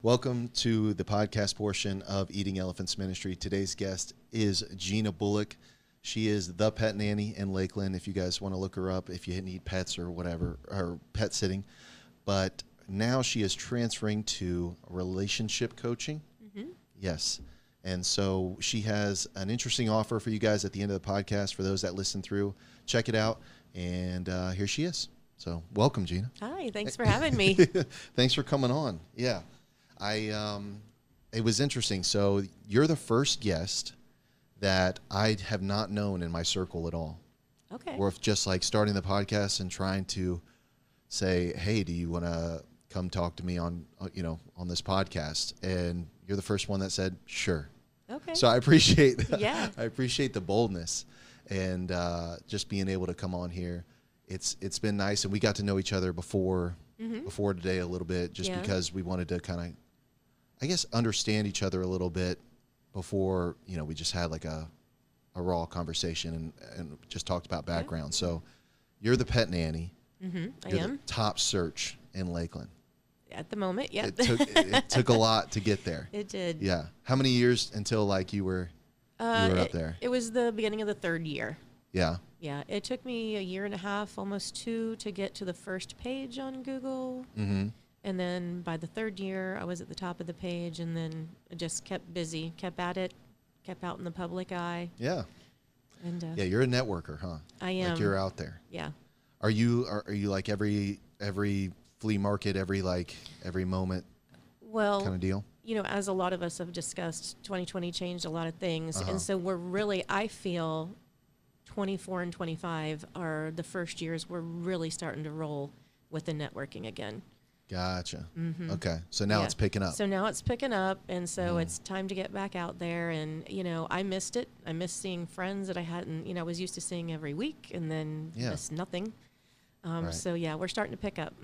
Welcome to the podcast portion of Eating Elephants Ministry. Today's guest is Gina Bullock. She is the pet nanny in Lakeland. If you guys want to look her up, if you need pets or whatever, or pet sitting. But now she is transferring to relationship coaching. Mm-hmm. Yes. And so she has an interesting offer for you guys at the end of the podcast. For those that listen through, check it out. And here she is. So welcome, Gina. Hi, thanks for having me. Thanks for coming on. Yeah. It was interesting. So you're the first guest that I have not known in my circle at all. Okay. Or if just like starting the podcast and trying to say, hey, do you want to come talk to me on this podcast? And you're the first one that said, sure. Okay. So I appreciate, yeah. I appreciate the boldness and just being able to come on here. It's been nice. And we got to know each other before today a little bit, just because we wanted to kind of, I guess, understand each other a little bit before, we just had like a raw conversation and just talked about background. So you're the pet nanny. Mm-hmm. I You're am. the top search in Lakeland. At the moment, yeah. It took a lot to get there. It did. Yeah. How many years until like you were up there? It was the beginning of the third year. Yeah. Yeah. It took me a year and a half, almost two, to get to the first page on Google. Mm-hmm. And then by the third year, I was at the top of the page, and then I just kept busy, kept at it, kept out in the public eye. Yeah. And yeah, you're a networker, huh? I am. Like you're out there. Yeah. Are you like every flea market, every moment kind of deal? As a lot of us have discussed, 2020 changed a lot of things. And so I feel 24 and 25 are the first years we're really starting to roll with the networking again. Gotcha. Mm-hmm. Okay. So now it's picking up. So now it's picking up. And so it's time to get back out there. And, I missed it. I missed seeing friends that I hadn't, I was used to seeing every week and then missed nothing. Right. So, we're starting to pick up.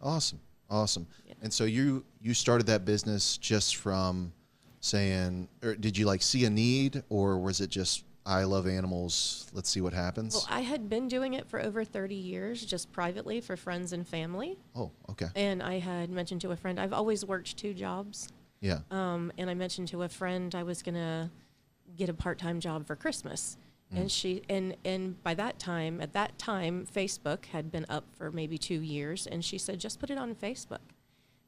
Awesome. Yeah. And so you started that business just from saying, or did you like see a need, or was it just, I love animals, let's see what happens? Well, I had been doing it for over 30 years, just privately for friends and family. Oh, okay. And I had mentioned to a friend, I've always worked 2 jobs. Yeah. And I mentioned to a friend I was going to get a part-time job for Christmas. And she, and by that time, Facebook had been up for maybe 2 years. And she said, just put it on Facebook.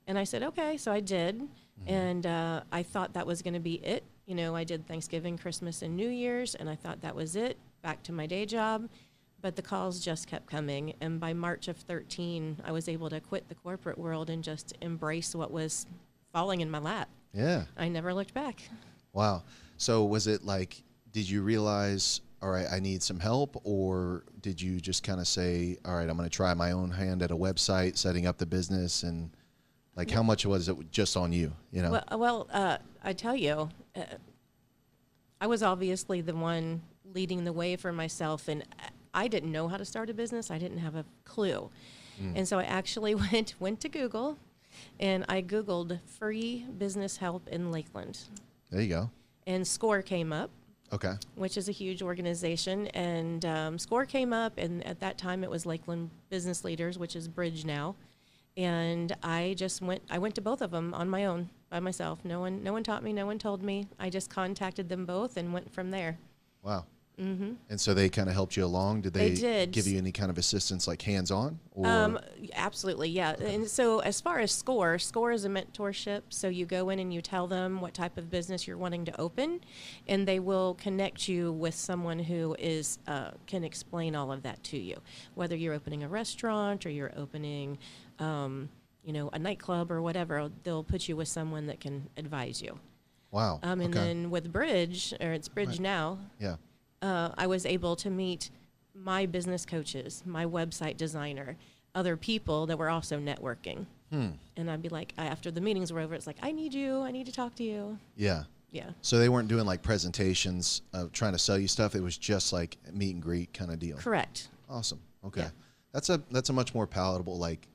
And I said, okay. So I did. And I thought that was going to be it. I did Thanksgiving, Christmas, and New Year's, and I thought that was it, back to my day job. But the calls just kept coming. And by March of 13, I was able to quit the corporate world and just embrace what was falling in my lap. Yeah. I never looked back. Wow. So was it like, did you realize, all right, I need some help? Or did you just kind of say, all right, I'm going to try my own hand at a website, setting up the business? And like, how much was it just on you, Well, I tell you, I was obviously the one leading the way for myself, and I didn't know how to start a business. I didn't have a clue. And so I actually went to Google, and I Googled free business help in Lakeland. There you go. And SCORE came up. Okay. Which is a huge organization. And SCORE came up, and at that time it was Lakeland Business Leaders, which is Bridge now. And I went to both of them on my own, by myself. No one taught me, no one told me. I just contacted them both and went from there. Wow. Mm-hmm. And so they kind of helped you along? Did they did. Give you any kind of assistance, like hands-on? Absolutely, yeah. And so as far as SCORE is a mentorship. So you go in and you tell them what type of business you're wanting to open, and they will connect you with someone who can explain all of that to you. Whether you're opening a restaurant or you're opening a nightclub or whatever, they'll put you with someone that can advise you. Wow. And then with Bridge, or it's Bridge right. now. Yeah. I was able to meet my business coaches, my website designer, other people that were also networking. And I'd be like, after the meetings were over, it's like, I need to talk to you. Yeah. Yeah. So they weren't doing like presentations of trying to sell you stuff. It was just like a meet and greet kind of deal. Correct. Awesome. Okay. Yeah. That's a much more palatable like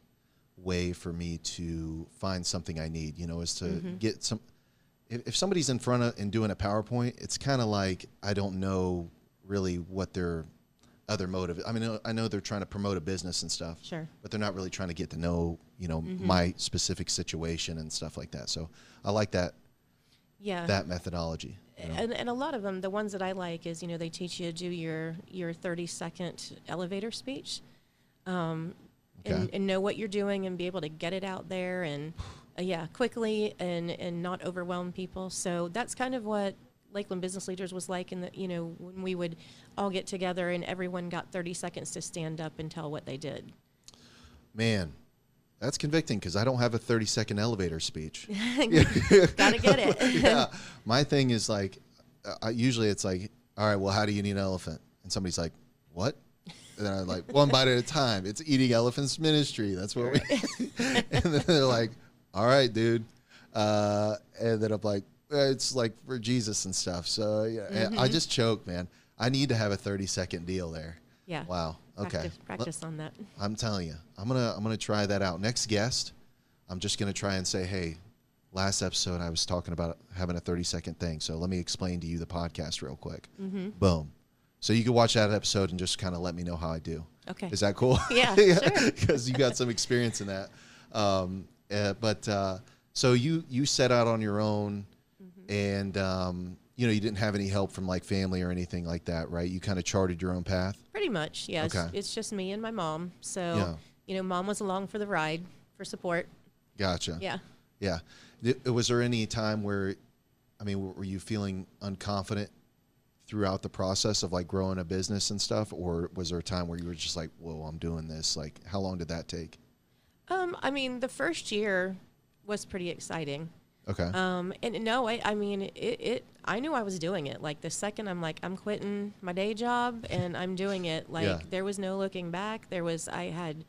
way for me to find something I need, is to get some. If somebody's in front of and doing a PowerPoint, it's kind of like I don't know really what their other motive. I mean, I know they're trying to promote a business and stuff. Sure. But they're not really trying to get to know, my specific situation and stuff like that. So I like that Yeah. that methodology. And a lot of them, the ones that I like is, they teach you to do your 30-second elevator speech, and know what you're doing and be able to get it out there and, quickly and not overwhelm people. So that's kind of what Lakeland Business Leaders was like when we would all get together and everyone got 30 seconds to stand up and tell what they did. Man, that's convicting because I don't have a 30-second elevator speech. Gotta get it. Yeah. My thing is like, usually it's like, all right, well, how do you eat an elephant? And somebody's like, what? And then I'm like, one bite at a time. It's Eating Elephants Ministry. That's what we. And then they're like, all right, dude. And then I'm like, it's like for Jesus and stuff. So yeah, I just choke, man. I need to have a 30-second deal there. Yeah. Wow. Okay. Practice on that. I'm telling you, I'm gonna try that out. Next guest, I'm just gonna try and say, hey, last episode I was talking about having a 30-second thing. So let me explain to you the podcast real quick. Mm-hmm. Boom. So you can watch that episode and just kind of let me know how I do. Okay. Is that cool? Yeah, sure. Because you got some experience in that. So you set out on your own, and you didn't have any help from like family or anything like that, right? You kind of charted your own path. Pretty much, yeah. Okay. It's just me and my mom. So, mom was along for the ride for support. Gotcha. Yeah. Yeah. Was there any time where, were you feeling unconfident throughout the process of like growing a business and stuff? Or was there a time where you were just like, whoa, I'm doing this? Like, how long did that take? The first year was pretty exciting. Okay. And no, I knew I was doing it. Like the second I'm like, I'm quitting my day job and I'm doing it. Like there was no looking back. I had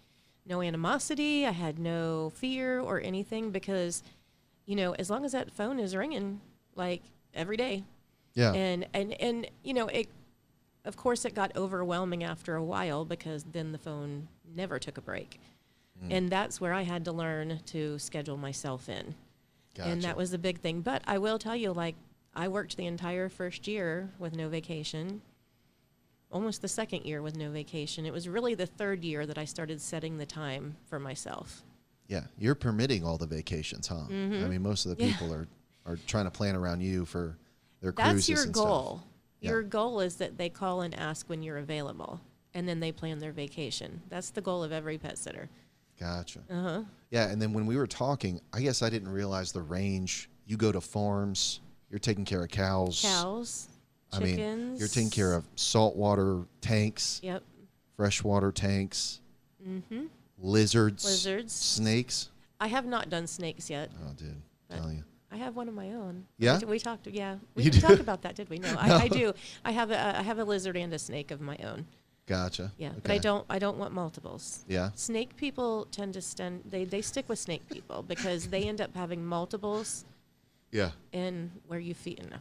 no animosity. I had no fear or anything because, as long as that phone is ringing, like every day. Yeah. And it, of course it got overwhelming after a while because then the phone never took a break. And that's where I had to learn to schedule myself in. Gotcha. And that was the big thing. But I will tell you, like, I worked the entire first year with no vacation, almost the second year with no vacation. It was really the third year that I started setting the time for myself. Yeah. You're permitting all the vacations, huh? Mm-hmm. Most of the people are trying to plan around you for their That's cruises your and goal. stuff. Your goal is that they call and ask when you're available, and then they plan their vacation. That's the goal of every pet sitter. Gotcha. Uh-huh. Yeah, and then when we were talking, I guess I didn't realize the range. You go to farms, you're taking care of cows. Chickens. You're taking care of saltwater tanks. Yep. Freshwater tanks. Mm-hmm. Lizards. Snakes. I have not done snakes yet. Oh, dude. Telling you. I have one of my own. Yeah? We talked. Yeah. We didn't talk about that, did we? No, I do. I have a lizard and a snake of my own. Gotcha. Yeah, okay. but I don't want multiples. Yeah. Snake people tend to they stick with snake people because they end up having multiples. Yeah. And where you feed no.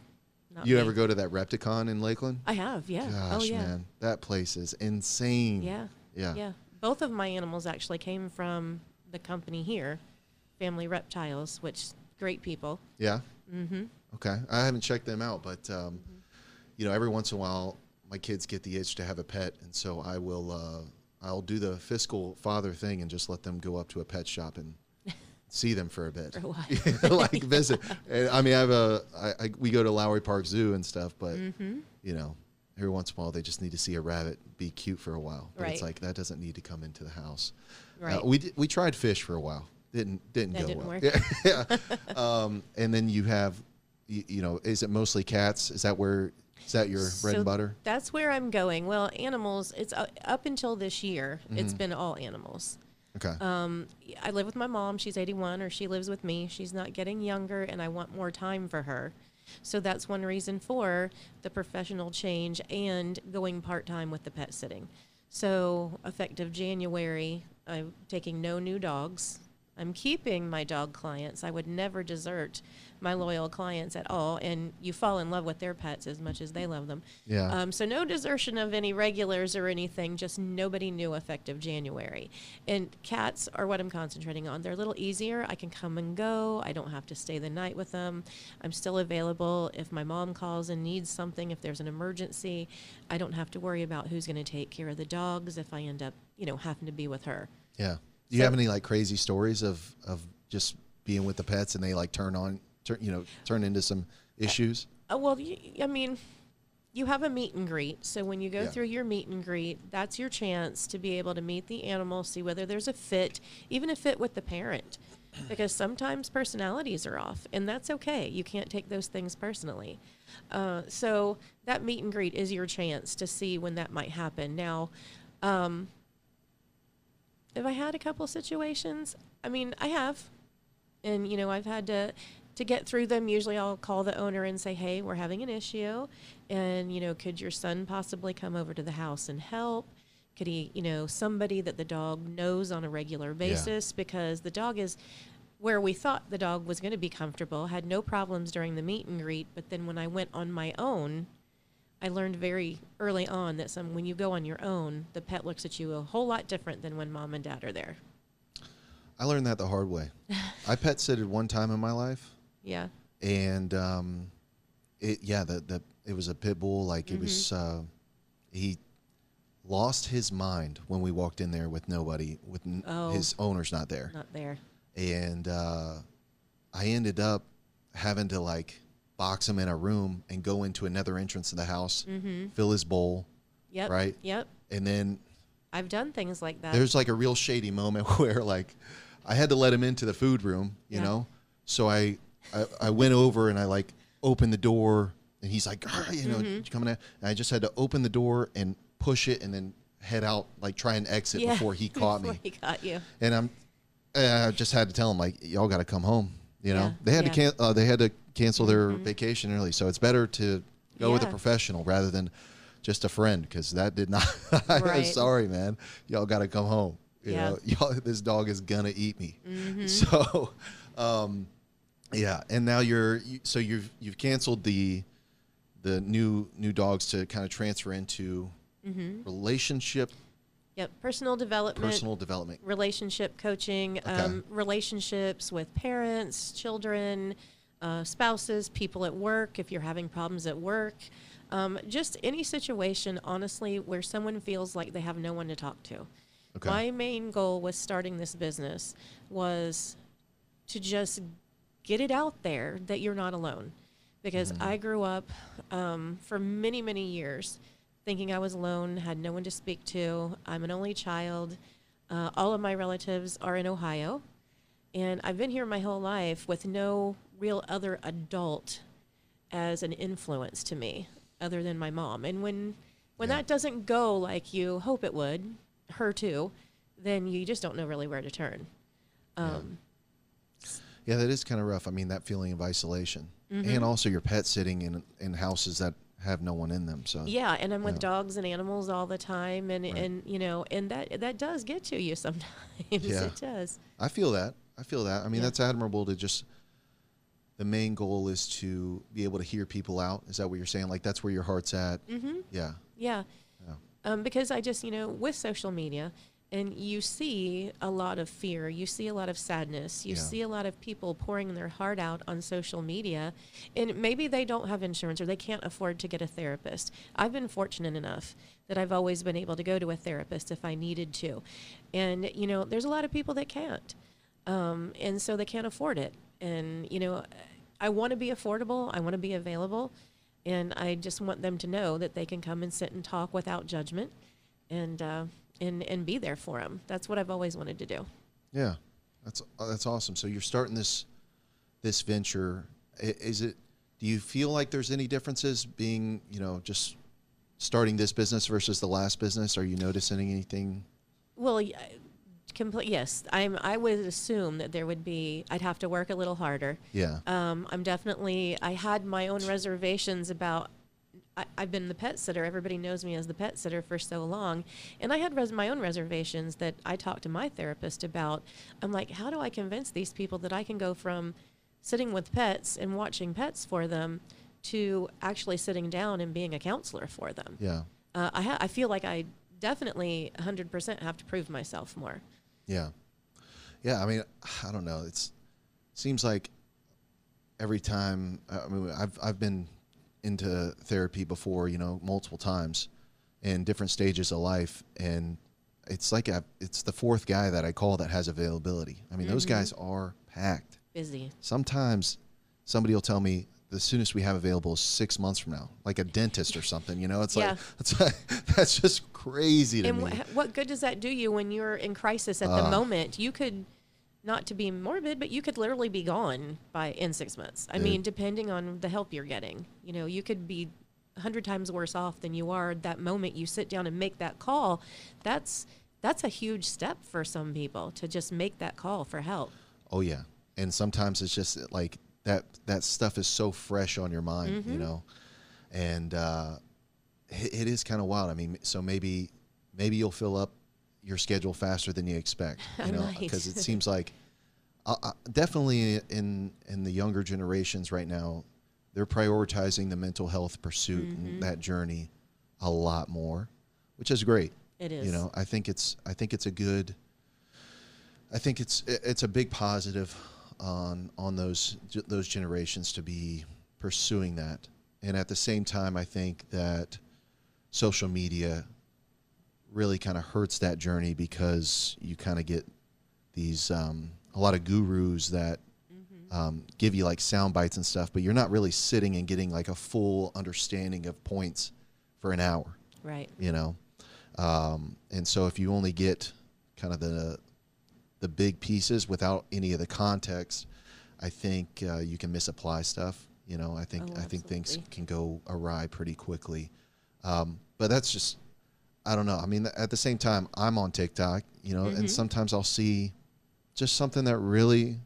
Not You me. ever go to that Repticon in Lakeland? I have, yeah. Gosh, man, that place is insane. Yeah. Yeah. Yeah. Both of my animals actually came from the company here, Family Reptiles, which great people. Yeah. Mm-hmm. Okay, I haven't checked them out, but every once in a while, my kids get the itch to have a pet, and so I will. I'll do the fiscal father thing and just let them go up to a pet shop and see them for a bit, For a while. like visit. And, we go to Lowry Park Zoo and stuff, but every once in a while they just need to see a rabbit be cute for a while. But it's like that doesn't need to come into the house. Right. We tried fish for a while. Didn't go well. Work. Yeah. And then you have, is it mostly cats? Is that your bread and butter? That's where I'm going. Well, animals, it's up until this year, it's been all animals. Okay. I live with my mom. She's 81, or she lives with me. She's not getting younger, and I want more time for her. So that's one reason for the professional change and going part-time with the pet sitting. So effective January, I'm taking no new dogs. I'm keeping my dog clients. I would never desert my loyal clients at all. And you fall in love with their pets as much as they love them. Yeah. So no desertion of any regulars or anything, just nobody new effective January. And cats are what I'm concentrating on. They're a little easier. I can come and go. I don't have to stay the night with them. I'm still available if my mom calls and needs something, if there's an emergency. I don't have to worry about who's going to take care of the dogs if I end up, having to be with her. Yeah. Do you have any like crazy stories of just being with the pets and they like turn into some issues? Well, I mean, you have a meet and greet. So when you go Yeah. through your meet and greet, that's your chance to be able to meet the animal, see whether there's a fit, even a fit with the parent. Because sometimes personalities are off, and that's okay. You can't take those things personally. So that meet and greet is your chance to see when that might happen. Now, have I had a couple situations? I mean, I have. And, I've had to get through them. Usually I'll call the owner and say, hey, we're having an issue. And, could your son possibly come over to the house and help? Could he, somebody that the dog knows on a regular basis? Yeah. Because the dog is where we thought the dog was going to be comfortable, had no problems during the meet and greet. But then when I went on my own, I learned very early on that when you go on your own, the pet looks at you a whole lot different than when mom and dad are there. I learned that the hard way. I pet sitted one time in my life. Yeah. And it was a pit bull. Like it was, he lost his mind when we walked in there with nobody, with his owner's not there. Not there. And I ended up having to like box him in a room and go into another entrance of the house, fill his bowl. Yep. Right. Yep. And then I've done things like that. There's like a real shady moment where like I had to let him into the food room, you know? So I went over and I like opened the door and he's like, coming out. And I just had to open the door and push it and then head out, like try and exit before he caught me. He caught you. And I just had to tell him like, y'all got to come home. You know, Yeah. they had to cancel their vacation early. So it's better to go with a professional rather than just a friend, because that did not. I'm sorry, man. Y'all got to come home. You know, this dog is gonna eat me. So, and now you've canceled the new dogs to kind of transfer into relationship. Yep, personal development, relationship coaching, relationships with parents, children, spouses, people at work. If you're having problems at work. Just any situation, honestly, where someone feels like they have no one to talk to. Okay. My main goal with starting this business was to just get it out there that you're not alone. Because I grew up for many, many years thinking I was alone, had no one to speak to. I'm an only child. All of my relatives are in Ohio. And I've been here my whole life with no real other adult as an influence to me, other than my mom. And when that doesn't go like you hope it would, her too, then you just don't know really where to turn. Yeah, that is kind of rough. I mean, that feeling of isolation. And also your pet sitting in houses that have no one in them. So yeah, and I'm with dogs and animals all the time, and that does get to you sometimes. Yeah. It does. I feel that. I mean, that's admirable to just. The main goal is to be able to hear people out. Is that what you're saying? Like that's where your heart's at? Yeah. Because I just, with social media, and you see a lot of fear, you see a lot of sadness, you see a lot of people pouring their heart out on social media, and maybe they don't have insurance or they can't afford to get a therapist. I've been fortunate enough that I've always been able to go to a therapist if I needed to. And, there's a lot of people that can't. And so they can't afford it. And, I want to be affordable. I want to be available. And I just want them to know that they can come and sit and talk without judgment and be there for them. That's what I've always wanted to do. Yeah, that's awesome. So you're starting this venture. Do you feel like there's any differences being, just starting this business versus the last business? Are you noticing anything? Well, yes. I would assume that there would be, I'd have to work a little harder. Yeah. I had my own reservations about, I've been the pet sitter. Everybody knows me as the pet sitter for so long. And I had my own reservations that I talked to my therapist about. I'm like, how do I convince these people that I can go from sitting with pets and watching pets for them to actually sitting down and being a counselor for them? Yeah. I feel like I definitely 100% have to prove myself more. Yeah. Yeah. I mean, I don't know. It seems like every time, I've been into therapy before, multiple times in different stages of life. And it's like it's the fourth guy that I call that has availability. I mean, those guys are packed. Busy. Sometimes somebody will tell me the soonest we have available is 6 months from now, like a dentist or something. You know, it's Yeah. like that's just crazy to And me. what good does that do you when you're in crisis at the moment? You could, not to be morbid, but you could literally be gone in 6 months. I mean, depending on the help you're getting, you know, you could be 100 times worse off than you are that moment you sit down and make that call. That's a huge step for some people to just make that call for help. Oh yeah, and sometimes it's just like that stuff is so fresh on your mind, you know, and it is kind of wild. I mean, so maybe you'll fill up your schedule faster than you expect, you know, because it seems like definitely in the younger generations right now, they're prioritizing the mental health pursuit and that journey a lot more, which is great. It is. You know, I think it's a big positive on those generations to be pursuing that. And at the same time, I think that social media really kind of hurts that journey because you kind of get these a lot of gurus that give you like sound bites and stuff, but you're not really sitting and getting like a full understanding of points for an hour. Right. You know, and so if you only get kind of the big pieces without any of the context, I think you can misapply stuff. You know, I think things can go awry pretty quickly. But that's just, I don't know. I mean, at the same time, I'm on TikTok, you know, and sometimes I'll see just something that really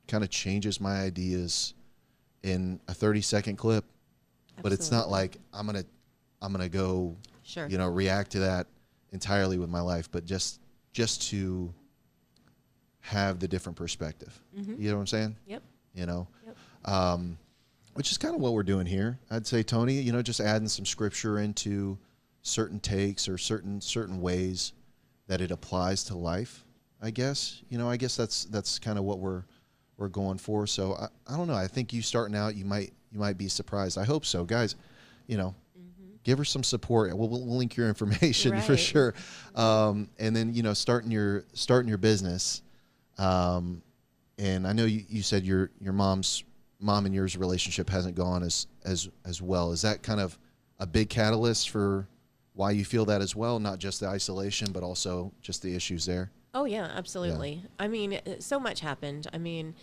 kind of changes my ideas in a 30-second clip. But it's not like I'm gonna go, you know, react to that entirely with my life, but just to have the different perspective. You know what I'm saying? Yep. You know, which is kind of what we're doing here. I'd say, Tony, you know, just adding some scripture into certain takes or certain ways that it applies to life, I guess. You know, I guess that's kind of what we're going for. So I don't know. I think you starting out, you might be surprised. I hope so, guys. You know, give her some support. We'll link your information for sure. And then, you know, starting your business. And I know you said your mom and yours relationship hasn't gone as well. Is that kind of a big catalyst for why you feel that as well? Not just the isolation, but also just the issues there? Oh yeah, absolutely. Yeah. I mean, so much happened. I mean,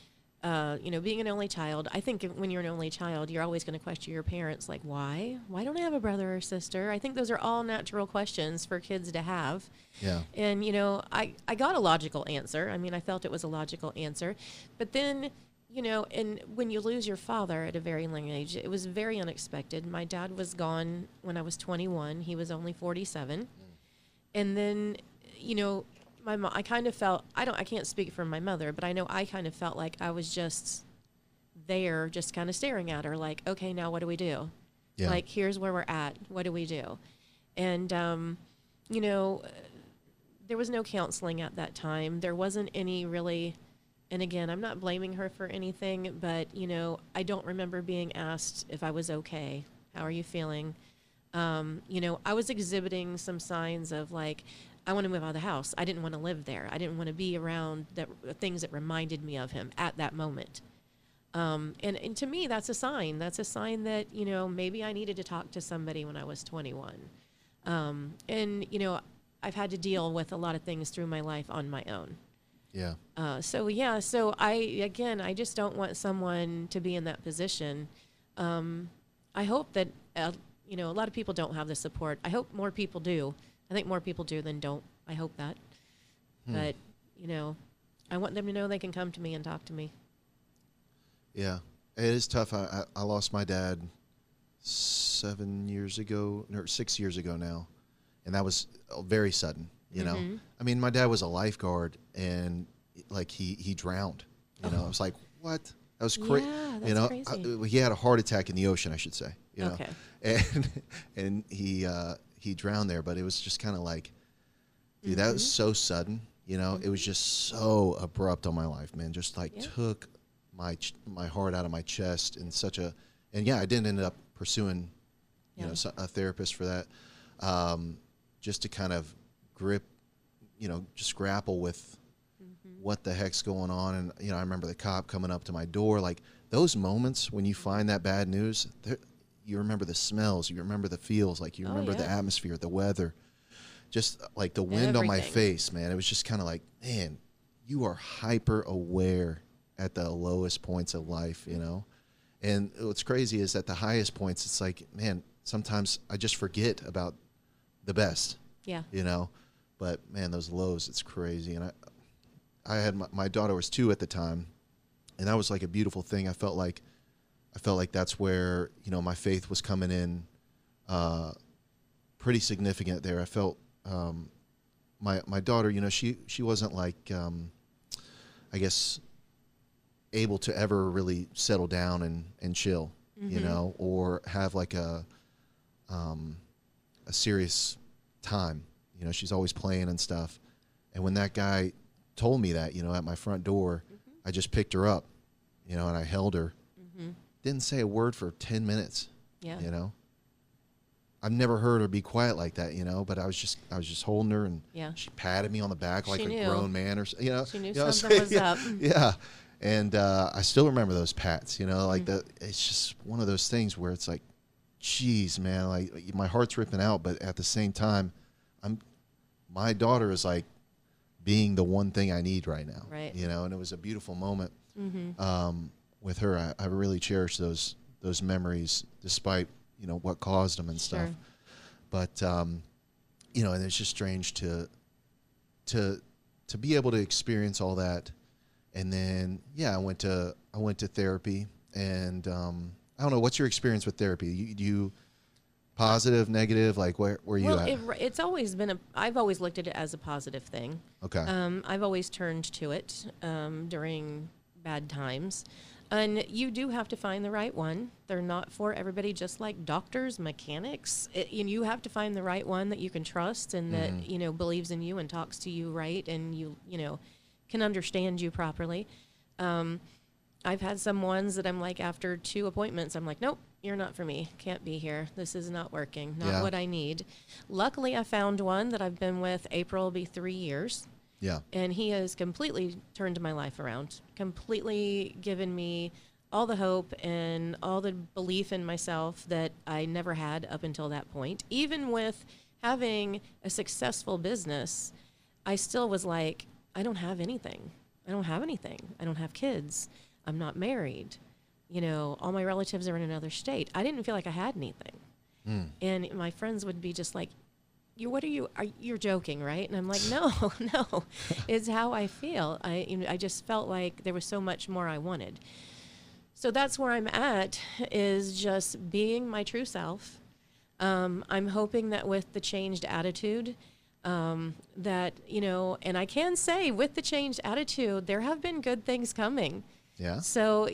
you know, being an only child, I think when you're an only child, you're always going to question your parents, like, why don't I have a brother or sister? I think those are all natural questions for kids to have. Yeah. And, you know, I got a logical answer. I mean, I felt it was a logical answer. But then, you know, and when you lose your father at a very young age, it was very unexpected. My dad was gone when I was 21. He was only 47. And then, you know, my mom, I kind of felt, I can't speak for my mother, but I know I kind of felt like I was just there, just kind of staring at her like, okay, now what do we do? Yeah. Like, here's where we're at. What do we do? And, you know, there was no counseling at that time. There wasn't any really, and again, I'm not blaming her for anything, but, you know, I don't remember being asked if I was okay. How are you feeling? You know, I was exhibiting some signs of like, I want to move out of the house. I didn't want to live there. I didn't want to be around things that reminded me of him at that moment. And to me, that's a sign. That's a sign that, you know, maybe I needed to talk to somebody when I was 21. And, you know, I've had to deal with a lot of things through my life on my own. Yeah. So I just don't want someone to be in that position. I hope that, you know, a lot of people don't have the support. I hope more people do. I think more people do than don't. I hope that. But, you know, I want them to know they can come to me and talk to me. Yeah. It is tough. I lost my dad 6 years ago now. And that was very sudden, you know. I mean, my dad was a lifeguard and like he drowned, you know. I was like, what? That was crazy. Yeah, that's you know, crazy. He had a heart attack in the ocean, I should say, you know. Okay. And he drowned there, but it was just kind of like, dude, that was so sudden, you know. It was just so abrupt on my life, man. Just like took my heart out of my chest in such a, and I didn't end up pursuing, you know, a therapist for that, just to kind of just grapple with what the heck's going on. And, I remember the cop coming up to my door. Like, those moments when you find that bad news, you remember the smells, you remember the feels, like you remember the atmosphere, the weather, just like the wind on my face, man. It was just kind of like, man, you are hyper aware at the lowest points of life, And what's crazy is at the highest points, it's like, man, sometimes I just forget about the best. Yeah. But man, those lows, it's crazy. And I had my daughter was 2 at the time, and that was like a beautiful thing. I felt like that's where, my faith was coming in pretty significant there. I felt my daughter, she wasn't like, I guess, able to ever really settle down and chill, or have like a serious time. She's always playing and stuff. And when that guy told me that, at my front door, I just picked her up, and I held her. Didn't say a word for 10 minutes. Yeah. I've never heard her be quiet like that, but I was just holding her, and she patted me on the back like a grown man, or she knew something was up. Yeah. And I still remember those pats, like it's just one of those things where it's like, geez, man, like my heart's ripping out, but at the same time, my daughter is like being the one thing I need right now, right? And it was a beautiful moment with her. I really cherish those memories, despite what caused them and stuff. But and it's just strange to be able to experience all that. And then, I went to therapy, and I don't know, what's your experience with therapy? You positive, negative, like where are you at? It's always been I've always looked at it as a positive thing. Okay. I've always turned to it during bad times. And you do have to find the right one. They're not for everybody, just like doctors, mechanics. You have to find the right one that you can trust and that, believes in you and talks to you right, and you can understand you properly. I've had some ones that I'm like, after 2 appointments, I'm like, nope, you're not for me. Can't be here. This is not working. Not what I need. Luckily, I found one that I've been with. April will be 3 years. Yeah. And he has completely turned my life around, completely given me all the hope and all the belief in myself that I never had up until that point. Even with having a successful business, I still was like, I don't have anything. I don't have kids. I'm not married. All my relatives are in another state. I didn't feel like I had anything. And my friends would be just like, you're joking, right? And I'm like, no, it's how I feel. I just felt like there was so much more I wanted. So that's where I'm at, is just being my true self. I'm hoping that with the changed attitude, that, and I can say with the changed attitude, there have been good things coming. Yeah. So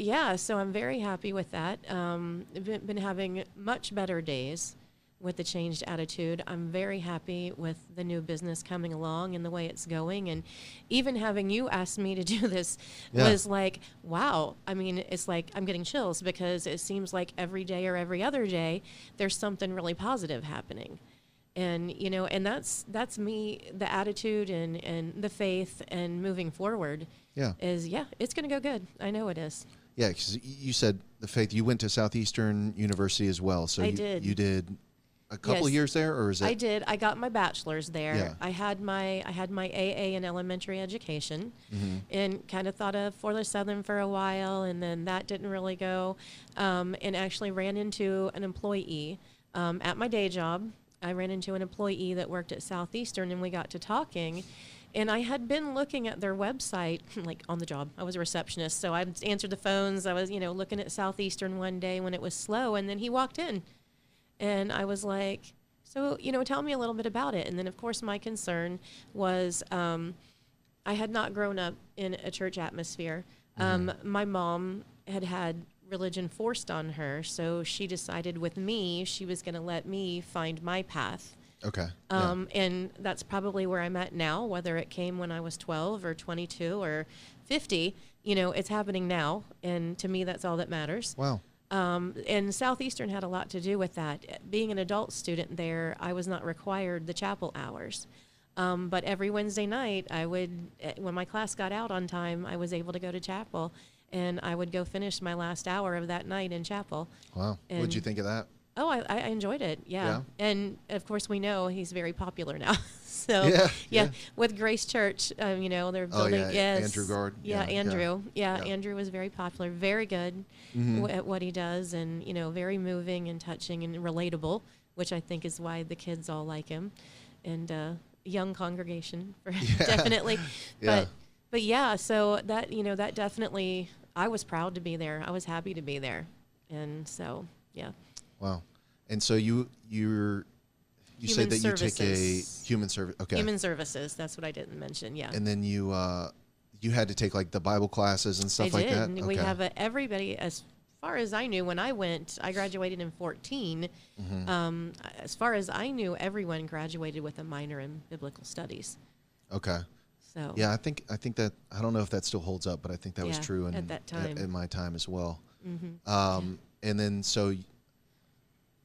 I'm very happy with that. I've been having much better days with the changed attitude. I'm very happy with the new business coming along and the way it's going. And even having you ask me to do this was like, wow. I mean, it's like I'm getting chills, because it seems like every day or every other day, there's something really positive happening. And, and that's me, the attitude and the faith and moving forward is, it's going to go good. I know it is. Yeah, because you said the faith, you went to Southeastern University as well. So you did a couple years there, or is it? I did. I got my bachelor's there. Yeah. I had my AA in elementary education, and kind of thought of Florida Southern for a while, and then that didn't really go, and actually ran into an employee at my day job. I ran into an employee that worked at Southeastern, and we got to talking. And I had been looking at their website, like on the job. I was a receptionist, so I answered the phones. I was, looking at Southeastern one day when it was slow, and then he walked in. And I was like, so, tell me a little bit about it. And then, of course, my concern was I had not grown up in a church atmosphere. My mom had religion forced on her, so she decided with me she was going to let me find my path. Okay. And that's probably where I'm at now, whether it came when I was 12 or 22 or 50. It's happening now, and to me, that's all that matters. Wow. And Southeastern had a lot to do with that. Being an adult student there, I was not required the chapel hours. But every Wednesday night, when my class got out on time, I was able to go to chapel, and I would go finish my last hour of that night in chapel. Wow. And What'd you think of that? Oh, I enjoyed it. Yeah. Yeah? And of course we know he's very popular now. So Yeah. with Grace Church, they're building. Oh, yeah. Yes. Andrew Gard. Yeah. Andrew. Yeah. Yeah. Andrew was very popular, very good at what he does, and, very moving and touching and relatable, which I think is why the kids all like him, and young congregation definitely. Yeah. But yeah, so that, that definitely, I was proud to be there. I was happy to be there. And so, yeah. Wow. And so you said that services. you took a human service. Okay. Human services. That's what I didn't mention. Yeah. And then you had to take like the Bible classes and stuff like that. And we have everybody, as far as I knew when I went, I graduated in 14. As far as I knew, everyone graduated with a minor in biblical studies. Okay. So yeah, I think that, I don't know if that still holds up, but I think that was true at that time. in my time as well. And then so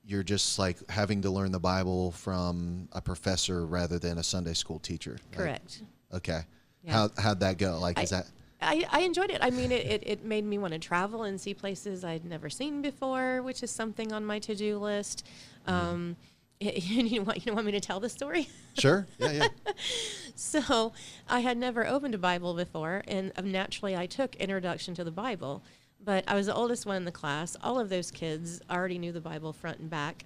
you're just like having to learn the Bible from a professor rather than a Sunday school teacher. Correct. Like, okay. Yeah. How'd that go? Like, is that? I enjoyed it. I mean, it made me want to travel and see places I'd never seen before, which is something on my to-do list. You want me to tell the story? Sure. Yeah. So I had never opened a Bible before, and naturally I took Introduction to the Bible. But I was the oldest one in the class. All of those kids already knew the Bible front and back.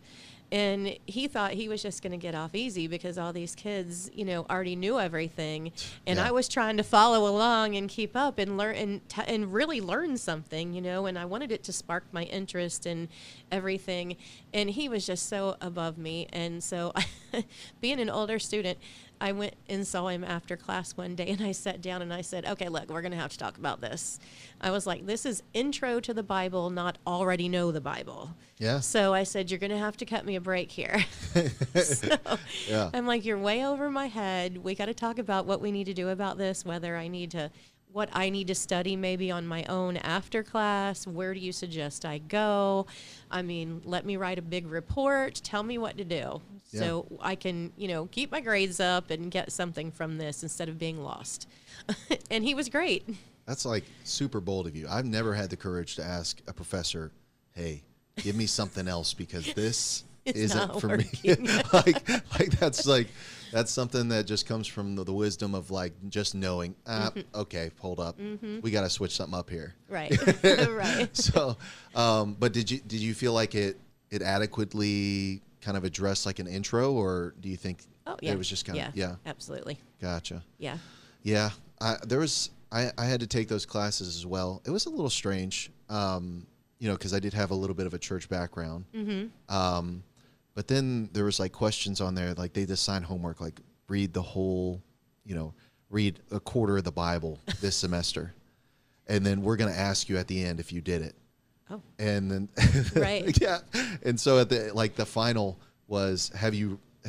And he thought he was just going to get off easy because all these kids, already knew everything. And I was trying to follow along and keep up and learn and really learn something, and I wanted it to spark my interest in everything. And he was just so above me. And so being an older student, I went and saw him after class one day, and I sat down and I said, okay, look, we're going to have to talk about this. I was like, this is intro to the Bible, not already know the Bible. Yeah. So I said, you're going to have to cut me a break here. So Yeah. I'm like, you're way over my head. We got to talk about what we need to do about this, what I need to study maybe on my own after class. Where do you suggest I go? I mean, let me write a big report. Tell me what to do so I can, keep my grades up and get something from this instead of being lost. And he was great. That's like super bold of you. I've never had the courage to ask a professor, hey, give me something else because this isn't for me. That's something that just comes from the wisdom of like just knowing, okay, hold up. We got to switch something up here. Right. Right. So, but did you feel like it adequately kind of addressed like an intro, or do you think it was just kind of, absolutely. Gotcha. Yeah. Yeah. I had to take those classes as well. It was a little strange, because I did have a little bit of a church background. But then there was like questions on there, like they just assigned homework, like read the whole, read a quarter of the Bible this semester. And then we're going to ask you at the end if you did it. Oh. And then, right. Yeah. And so at the final was,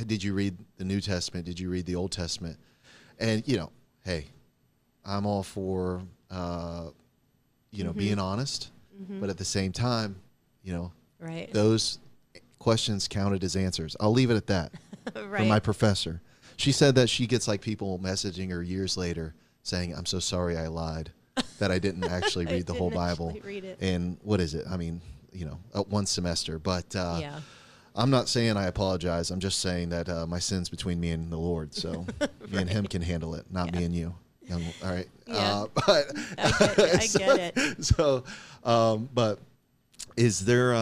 did you read the New Testament? Did you read the Old Testament? And, hey, I'm all for, being honest, but at the same time, right. those questions counted as answers. I'll leave it at that. Right. From my professor. She said that she gets like people messaging her years later saying, I'm so sorry I lied, that I didn't actually read the whole Bible. Read it. And what is it? I mean, one semester. But I'm not saying I apologize. I'm just saying that my sin's between me and the Lord. So me and him can handle it, not me and you. All right. Yeah. But I get it. So, but is there,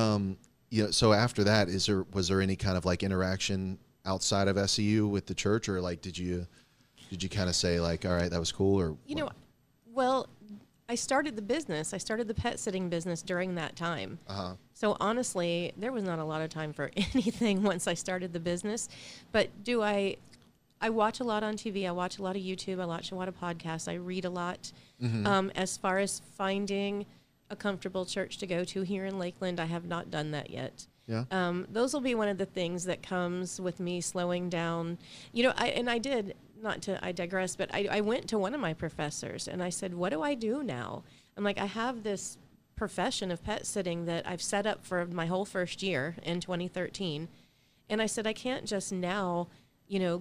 so after that, was there any kind of like interaction outside of SEU with the church, or like, did you kind of say like, all right, that was cool, or? Well, I started the business. I started the pet sitting business during that time. So honestly, there was not a lot of time for anything once I started the business. But I watch a lot on TV. I watch a lot of YouTube. I watch a lot of podcasts. I read a lot. As far as finding a comfortable church to go to here in Lakeland, I have not done that yet. Yeah. Those will be one of the things that comes with me slowing down. I digress, but I went to one of my professors and I said, what do I do now? I'm like, I have this profession of pet sitting that I've set up for my whole first year in 2013. And I said, I can't just now,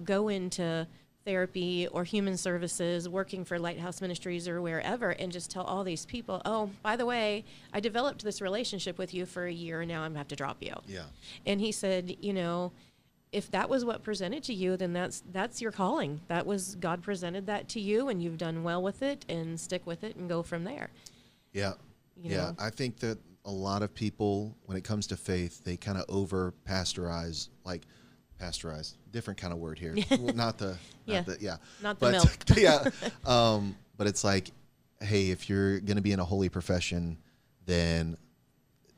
go into therapy or human services, working for Lighthouse Ministries or wherever, and just tell all these people, oh, by the way, I developed this relationship with you for a year and now I'm going to have to drop you. Yeah. And he said, you know, if that was what presented to you, then that's your calling. That was, God presented that to you and you've done well with it, and stick with it and go from there. Yeah. You yeah. know? I think that a lot of people, when it comes to faith, they kind of over pasteurize, different kind of word here. Well, not the milk. yeah. But it's like, hey, if you're going to be in a holy profession, then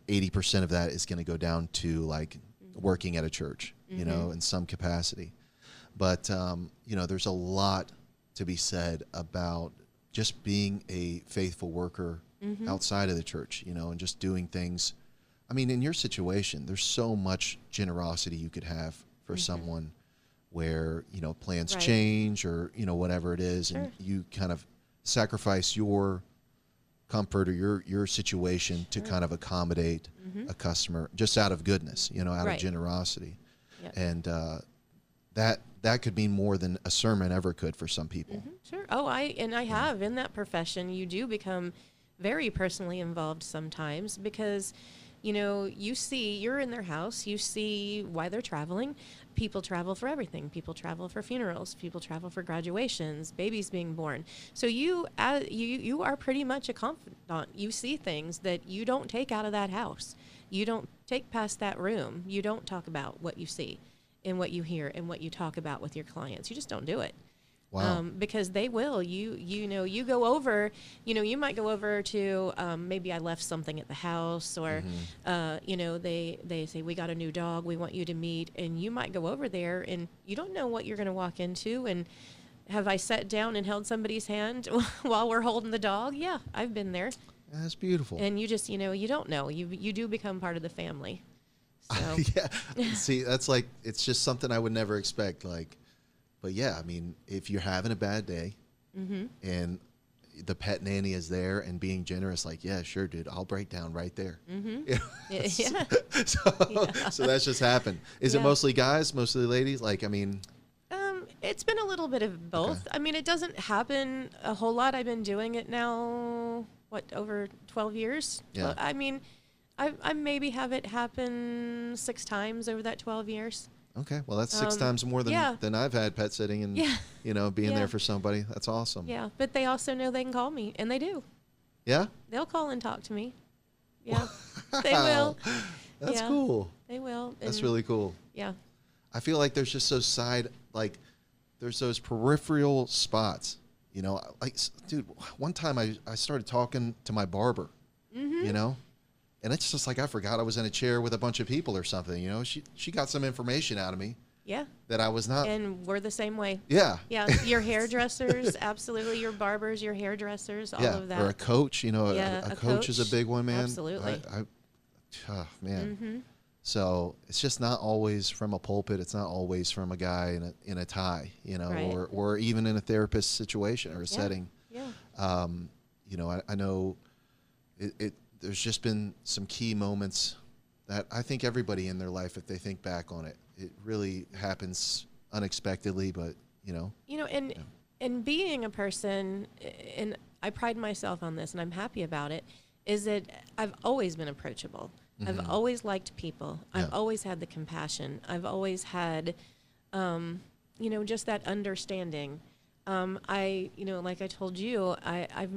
80% of that is going to go down to like working at a church, you know, in some capacity. But, you know, there's a lot to be said about just being a faithful worker outside of the church, you know, and just doing things. I mean, in your situation, there's so much generosity you could have for someone where, you know, plans change or, you know, whatever it is, and you kind of sacrifice your comfort or your situation to kind of accommodate a customer just out of goodness, you know, out of generosity. Yep. And that could mean more than a sermon ever could for some people. Sure. Oh, I have in that profession, you do become very personally involved sometimes because, you know, you're in their house, you see why they're traveling. People travel for everything. People travel for funerals. People travel for graduations, babies being born. So you are pretty much a confidant. You see things that you don't take out of that house. You don't take past that room. You don't talk about what you see and what you hear and what you talk about with your clients. You just don't do it. Wow. Because they will. You know, you go over, you know, you might go over to, maybe I left something at the house or, you know, they say, we got a new dog, we want you to meet. And you might go over there and you don't know what you're going to walk into. And have I sat down and held somebody's hand while we're holding the dog? Yeah, I've been there. That's beautiful. And you just, you know, you don't know. You do become part of the family. So. Yeah. See, that's like, it's just something I would never expect. Like, but yeah, I mean, if you're having a bad day and the pet nanny is there and being generous, like, yeah, sure, dude, I'll break down right there. You know? So that's just happened. Is it mostly guys, mostly ladies? Like, I mean, it's been a little bit of both. Okay. I mean, it doesn't happen a whole lot. I've been doing it now, over 12 years? Yeah. I mean, I maybe have it happen 6 times over that 12 years. Okay, well, that's 6 times more than I've had pet sitting and, you know, being there for somebody. That's awesome. Yeah, but they also know they can call me, and they do. Yeah? They'll call and talk to me. Yeah, they will. That's cool. They will. That's really cool. Yeah. I feel like there's just those there's those peripheral spots, you know. Like, dude, one time I started talking to my barber, you know. And it's just like I forgot I was in a chair with a bunch of people or something, you know. She got some information out of me. Yeah. That I was not. And we're the same way. Yeah. Yeah. Your hairdressers, absolutely. Your barbers, your hairdressers, all of that. Or a coach, you know. Yeah, a coach is a big one, man. Absolutely. Oh, man. So it's just not always from a pulpit. It's not always from a guy in a tie, you know, or even in a therapist situation or a setting. Yeah. You know, I know it there's just been some key moments that I think everybody in their life, if they think back on it, it really happens unexpectedly, but, you know. You know, and being a person, and I pride myself on this, and I'm happy about it, is that I've always been approachable. I've always liked people. I've always had the compassion. I've always had, you know, just that understanding. You know, like I told you, I've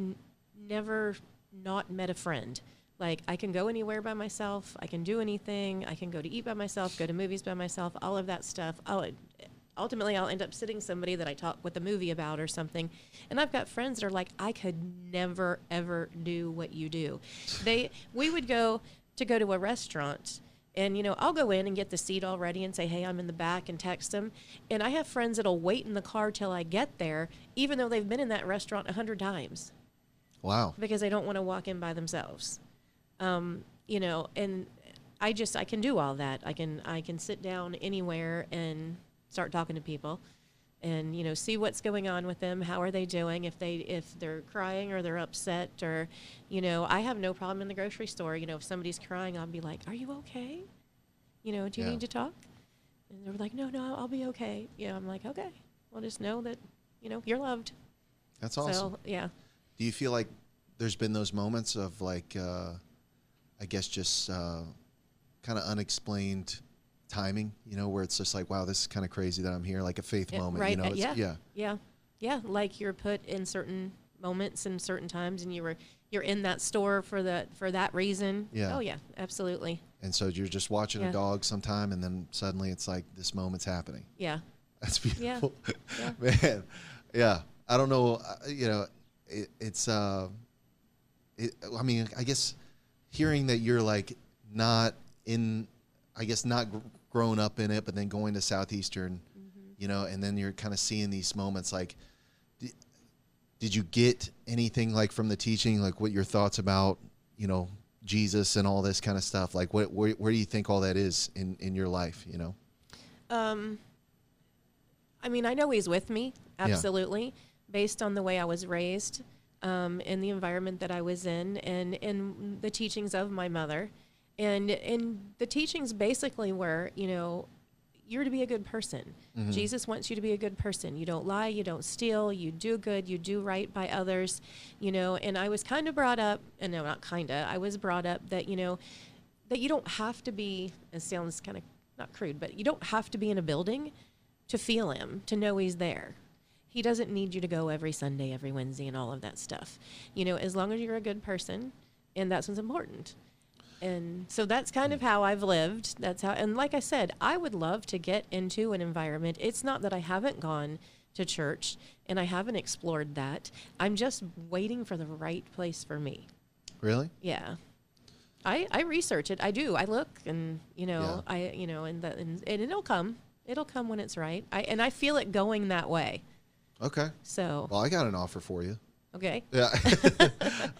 never not met a friend. Like, I can go anywhere by myself. I can do anything. I can go to eat by myself, go to movies by myself, all of that stuff. Ultimately, I'll end up sitting somebody that I talk with a movie about or something. And I've got friends that are like, I could never, ever do what you do. We would go to a restaurant, and, you know, I'll go in and get the seat all ready and say, hey, I'm in the back, and text them. And I have friends that'll wait in the car till I get there, even though they've been in that restaurant 100 times. Wow. Because they don't want to walk in by themselves. You know, and I can do all that. I can sit down anywhere and start talking to people and, you know, see what's going on with them. How are they doing? If they're crying or they're upset, or, you know, I have no problem in the grocery store. You know, if somebody's crying, I'll be like, are you okay? You know, do you need to talk? And they're like, no, I'll be okay. You know, I'm like, okay. well, just know that, you're loved. That's awesome. So, yeah. Do you feel like there's been those moments of like, I guess just kind of unexplained timing, where it's just like, wow, this is kind of crazy that I'm here, like a faith moment, right. It's, Yeah. Like you're put in certain moments and certain times, and you're in that store for that reason. Yeah. Oh yeah, absolutely. And so you're just watching a dog sometime, and then suddenly it's like this moment's happening. Yeah. That's beautiful. Yeah. Man. Yeah. I don't know. I mean, I guess hearing that you're like not in, I guess not grown up in it, but then going to Southeastern, and then you're kind of seeing these moments. Like, did you get anything like from the teaching, like what your thoughts about, Jesus and all this kind of stuff? Like, where do you think all that is in your life? I mean, I know he's with me, absolutely, based on the way I was raised, in the environment that I was in the teachings of my mother. And the teachings basically were, you're to be a good person. Mm-hmm. Jesus wants you to be a good person. You don't lie, you don't steal, you do good, you do right by others, and I was kind of brought up, and no, not kind of, I was brought up that, that you don't have to be, it sounds kind of not crude, but you don't have to be in a building to feel him, to know he's there. He doesn't need you to go every Sunday, every Wednesday, and all of that stuff. As long as you're a good person, and that's what's important. And so that's kind of how I've lived. That's how, and like I said, I would love to get into an environment. It's not that I haven't gone to church and I haven't explored that. I'm just waiting for the right place for me. Really? Yeah. I research it. I do. I look and, and it'll come. It'll come when it's right. I feel it going that way. Okay. So. Well, I got an offer for you. Okay. Yeah.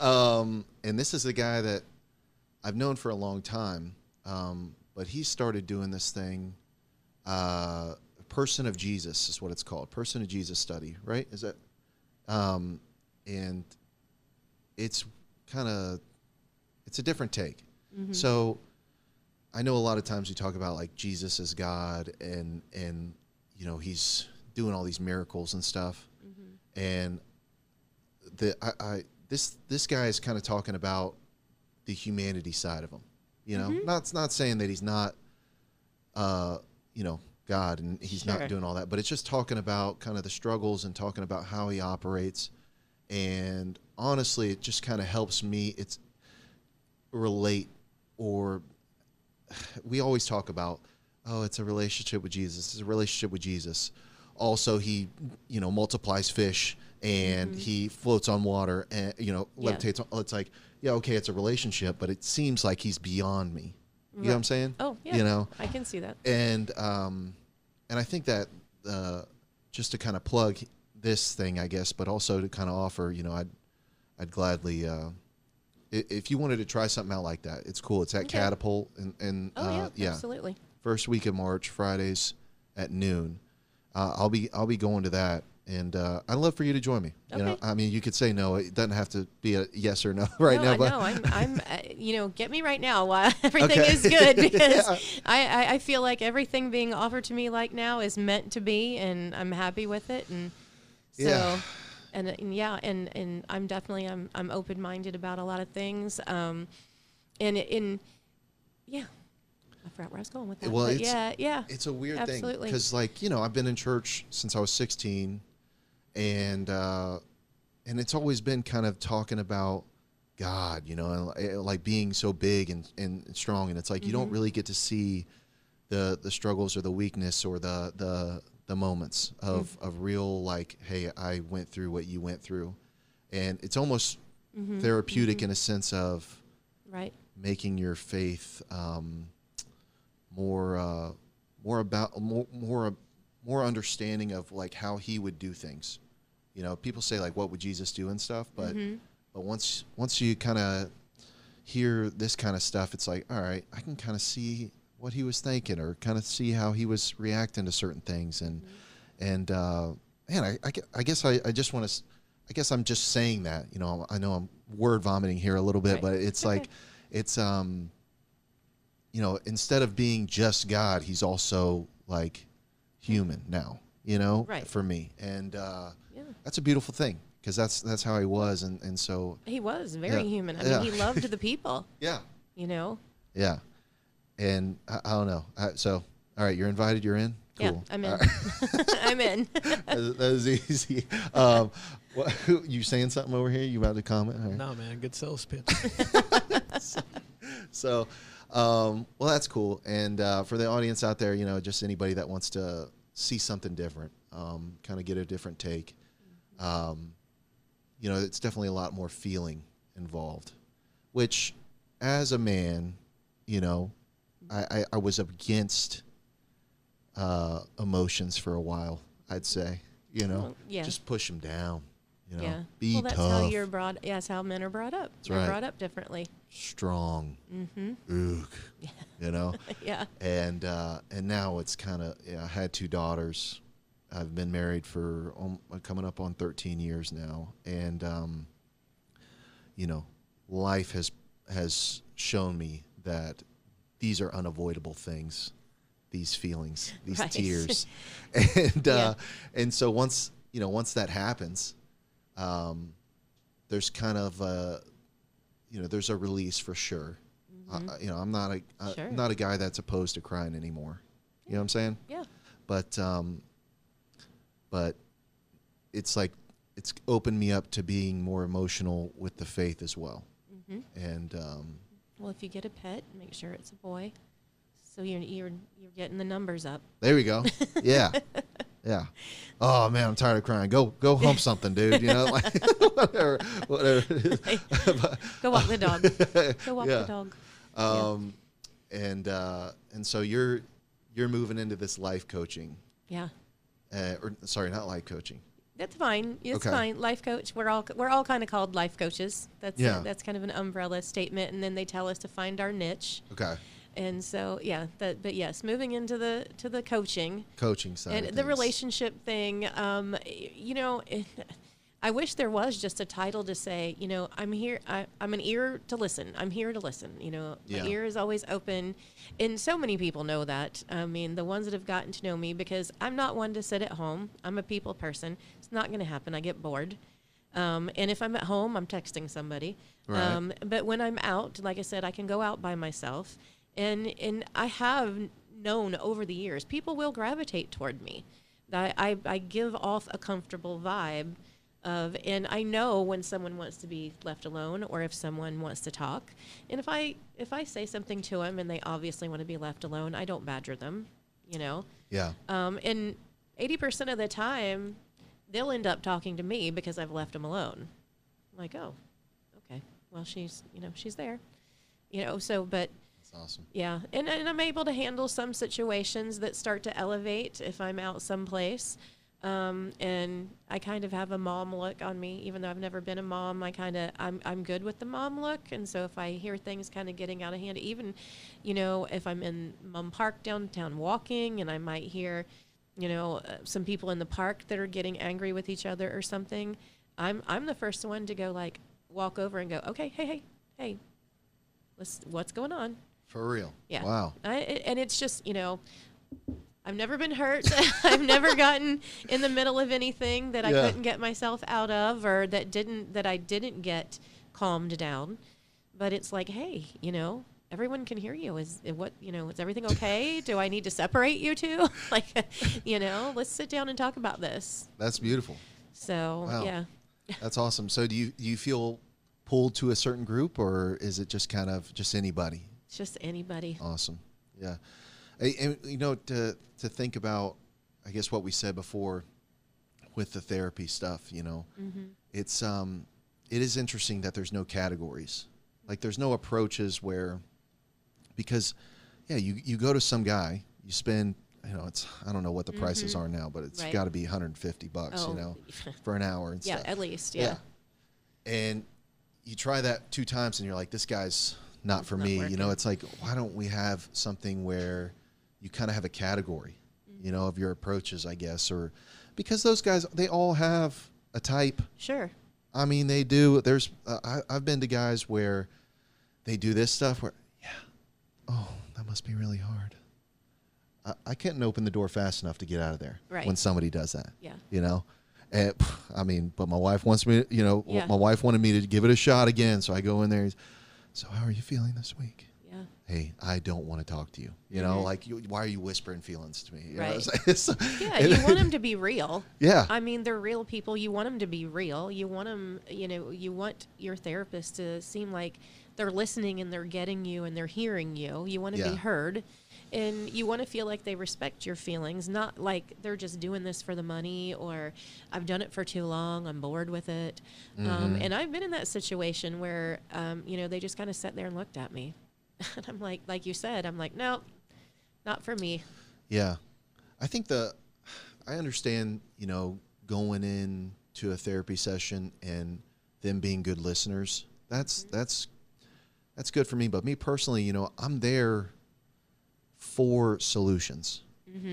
And this is a guy that I've known for a long time, but he started doing this thing, Person of Jesus is what it's called, Person of Jesus study, right? Is that? And it's it's a different take. Mm-hmm. So I know a lot of times we talk about like Jesus as God and he's doing all these miracles and stuff. Mm-hmm. And this guy is kind of talking about the humanity side of him, mm-hmm. not saying that he's not, God and he's not doing all that, but it's just talking about kind of the struggles and talking about how he operates. And honestly, it just kind of helps me. It's relate, or we always talk about, it's a relationship with Jesus. It's a relationship with Jesus. Also, he, multiplies fish and mm-hmm. he floats on water and, levitates. Yeah. It's like, yeah, okay, it's a relationship, but it seems like he's beyond me. You know what I'm saying? Oh, yeah. I can see that. And I think that just to kind of plug this thing, I guess, but also to kind of offer, I'd gladly, if you wanted to try something out like that, it's cool. It's at Catapult and absolutely. First week of March, Fridays at noon. I'll be going to that. And I'd love for you to join me. Okay. I mean, you could say no. It doesn't have to be a yes or no now. But I'm get me right now while everything is good, because I feel like everything being offered to me like now is meant to be, and I'm happy with it. And so, and I'm definitely I'm open-minded about a lot of things. I forgot where I was going with that. Well, it's a weird absolutely. Thing because, I've been in church since I was 16. And it's always been kind of talking about God, and like being so big and strong. And it's like, mm-hmm. you don't really get to see the struggles or the weakness or the moments of real, like, hey, I went through what you went through. And it's almost mm-hmm. therapeutic mm-hmm. in a sense of making your faith more understanding of like how he would do things. People say like, what would Jesus do and stuff, but mm-hmm. but once you kind of hear this kind of stuff, it's like, all right, I can kind of see what he was thinking or kind of see how he was reacting to certain things. And mm-hmm. Man, I guess I just want to, I guess I'm just saying that, I know I'm word vomiting here a little bit, but it's like, it's instead of being just God, he's also like human now. you know, Right. for me. And Yeah. that's a beautiful thing, because that's how he was. And so, He was very Yeah. human. I Yeah. mean, he loved the people, yeah, you know? yeah. And I don't know. So, all right, you're invited. You're in. Cool. Yeah, I'm in. All right. I'm in. That was easy. What, you saying something over here? You about to comment? All right. No, man, good sales pitch. So, well, that's cool. And for the audience out there, you know, just anybody that wants to see something different, kind of get a different take, you know, it's definitely a lot more feeling involved, which as a man, you know, I was against emotions for a while, I'd say, you know, Well, yeah. just push them down, you know, Yeah. be Well, that's tough, how you're brought. Yeah, that's how men are brought up. That's They're right. brought up differently. strong, Ook, you know. Yeah. And now it's kind of, I had 2 daughters. I've been married for coming up on 13 years now, and you know, life has shown me that these are unavoidable things, these feelings, these Right. tears, and Yeah. and so once that happens, there's kind of you know, there's a release for sure. You know, I'm not Sure. not a guy that's opposed to crying anymore. You know what I'm saying? Yeah. But it's like it's opened me up to being more emotional with the faith as well. And Well, if you get a pet, make sure it's a boy, so you're getting the numbers up. there we go. Yeah, yeah. Oh man, I'm tired of crying. Go hump something, dude. You know, like whatever it is. Go walk the dog. Go walk Yeah. the dog. And so you're moving into this life coaching, Yeah. or sorry, not life coaching. That's fine. It's Okay. fine. Life coach. We're all kind of called life coaches. That's Yeah. that's kind of an umbrella statement, and then they tell us to find our niche. Okay, And so yeah, but yes, moving into the coaching coaching side and of the things. relationship thing. You know, I wish there was just a title to say, you know, I'm here. I'm an ear to listen. I'm here to listen. You know, Yeah. my ear is always open, and so many people know that. I mean, the ones that have gotten to know me, because I'm not one to sit at home. I'm a people person. It's not going to happen. I get bored. And if I'm at home, I'm texting somebody. Right. But when I'm out, like I said, I can go out by myself, and I have known over the years, people will gravitate toward me. I give off a comfortable vibe of, and I know when someone wants to be left alone or if someone wants to talk. And if I say something to them and they obviously want to be left alone, I don't badger them, you know. Yeah. And 80% of the time, they'll end up talking to me because I've left them alone. I'm like, oh, okay, well, she's there, you know. So, but That's awesome. yeah, and I'm able to handle some situations that start to elevate if I'm out someplace. And I kind of have a mom look on me, even though I've never been a mom. I'm good with the mom look, and so if I hear things kind of getting out of hand, even, you know, if I'm in Mum Park downtown walking, and I might hear, you know, some people in the park that are getting angry with each other or something, I'm the first one to go, like, walk over and go, okay, hey, what's going on? For real. Yeah. Wow. And it's just, you know, I've never been hurt. I've never gotten in the middle of anything that I Yeah. couldn't get myself out of, or that I didn't get calmed down. But it's like, hey, you know, everyone can hear you. Is everything okay? Do I need to separate you two? Like, you know, let's sit down and talk about this. That's beautiful. So, Wow. yeah. That's awesome. So do you feel pulled to a certain group, or is it just kind of just anybody? It's just anybody. Awesome. Yeah. And you know, to think about, I guess what we said before with the therapy stuff, you know, it's it is interesting that there's no categories. Like there's no approaches where, because yeah, you go to some guy, you spend, you know, I don't know what the prices are now, but it's Right. got to be $150, Oh. you know, for an hour and Yeah, stuff. at least, yeah. And you try that 2 times and you're like, this guy's not for Not me. You working. know, it's like, why don't we have something where you kind of have a category, you know, of your approaches, I guess, or because those guys, they all have a type. Sure. I mean, they do. There's, I've been to guys where they do this stuff where, yeah, oh, that must be really hard. I couldn't open the door fast enough to get out of there Right. when somebody does that. Yeah. You know, and I mean, but my wife wants me. You know, Yeah. my wife wanted me to give it a shot again, so I go in there. So how are you feeling this week? Yeah. Hey, I don't want to talk to you. You know, like, why are you whispering feelings to me? You know, Right. it's like, Yeah, you want them to be real. Yeah. I mean, they're real people. You want them to be real. You want them, you know, you want your therapist to seem like they're listening and they're getting you and they're hearing you. You want to Yeah. be heard. And you want to feel like they respect your feelings, not like they're just doing this for the money or I've done it for too long, I'm bored with it. And I've been in that situation where, you know, they just kind of sat there and looked at me. And I'm like you said, I'm like, no, not for me. Yeah. I think I understand, you know, going in to a therapy session and them being good listeners. That's good for me. But me personally, you know, I'm there for solutions.